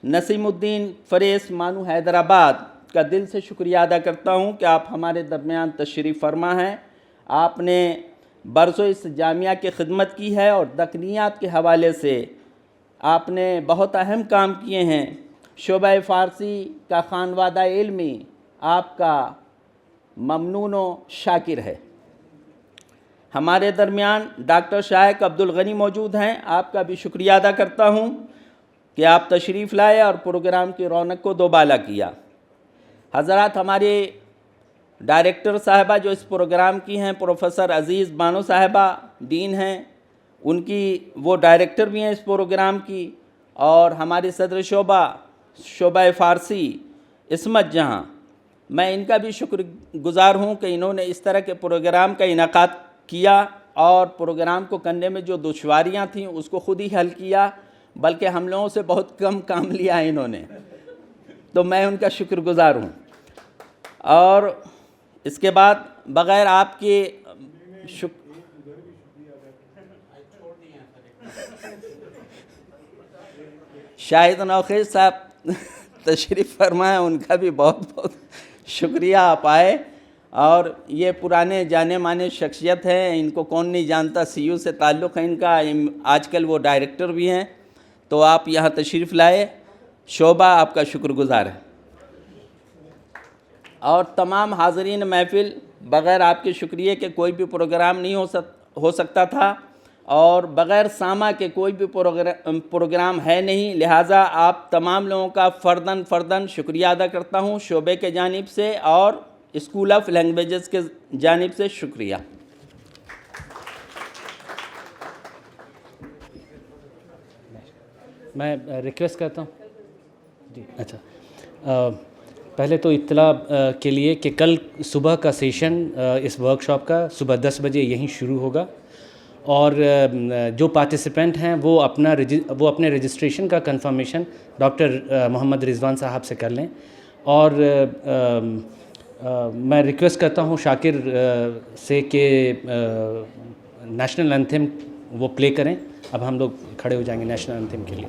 نسیم الدین فریس مانو حیدرآباد کا دل سے شکریہ ادا کرتا ہوں کہ آپ ہمارے درمیان تشریف فرما ہیں. آپ نے برسوں اس جامعہ کی خدمت کی ہے اور تکنیات کے حوالے سے آپ نے بہت اہم کام کیے ہیں. شعبہ فارسی کا خانوادہ علمی آپ کا ممنون و شاکر ہے. ہمارے درمیان ڈاکٹر شائق عبدالغنی موجود ہیں. آپ کا بھی شکریہ ادا کرتا ہوں کہ آپ تشریف لائے اور پروگرام کی رونق کو دوبالا کیا. حضرات ہماری ڈائریکٹر صاحبہ جو اس پروگرام کی ہیں پروفیسر عزیز بانو صاحبہ ڈین ہیں, ان کی وہ ڈائریکٹر بھی ہیں اس پروگرام کی, اور ہماری صدر شعبہ فارسی عصمت جہاں, میں ان کا بھی شکر گزار ہوں کہ انہوں نے اس طرح کے پروگرام کا انعقاد کیا اور پروگرام کو کرنے میں جو دشواریاں تھیں اس کو خود ہی حل کیا, بلکہ ہم لوگوں سے بہت کم کام لیا انہوں نے, تو میں ان کا شکر گزار ہوں. اور اس کے بعد بغیر آپ کے شاہد نوخیز صاحب تشریف فرمائے, ان کا بھی بہت بہت شکریہ. آپ آئے اور یہ پرانے جانے مانے شخصیت ہیں, ان کو کون نہیں جانتا, سی یو سے تعلق ہے ان کا, آج کل وہ ڈائریکٹر بھی ہیں, تو آپ یہاں تشریف لائے. شعبہ آپ کا شکر گزار ہے. اور تمام حاضرین محفل, بغیر آپ کے شکریہ کے کوئی بھی پروگرام نہیں ہو سکتا تھا, اور بغیر ساما کے کوئی بھی پروگرام ہے نہیں, لہٰذا آپ تمام لوگوں کا فرداً شکریہ ادا کرتا ہوں شعبے کے جانب سے اور اسکول آف لینگویجز کے جانب سے شکریہ. میں ریکویسٹ کرتا ہوں جی. اچھا, پہلے تو اطلاع کے لیے کہ کل صبح کا سیشن اس ورک شاپ کا صبح 10 بجے یہیں شروع ہوگا, اور جو پارٹیسپینٹ ہیں وہ اپنے رجسٹریشن کا کنفرمیشن ڈاکٹر محمد رضوان صاحب سے کر لیں. اور میں ریکویسٹ کرتا ہوں شاکر سے کہ نیشنل اینتھم وہ پلے کریں. اب ہم لوگ کھڑے ہو جائیں گے نیشنل اینتھم کے لیے.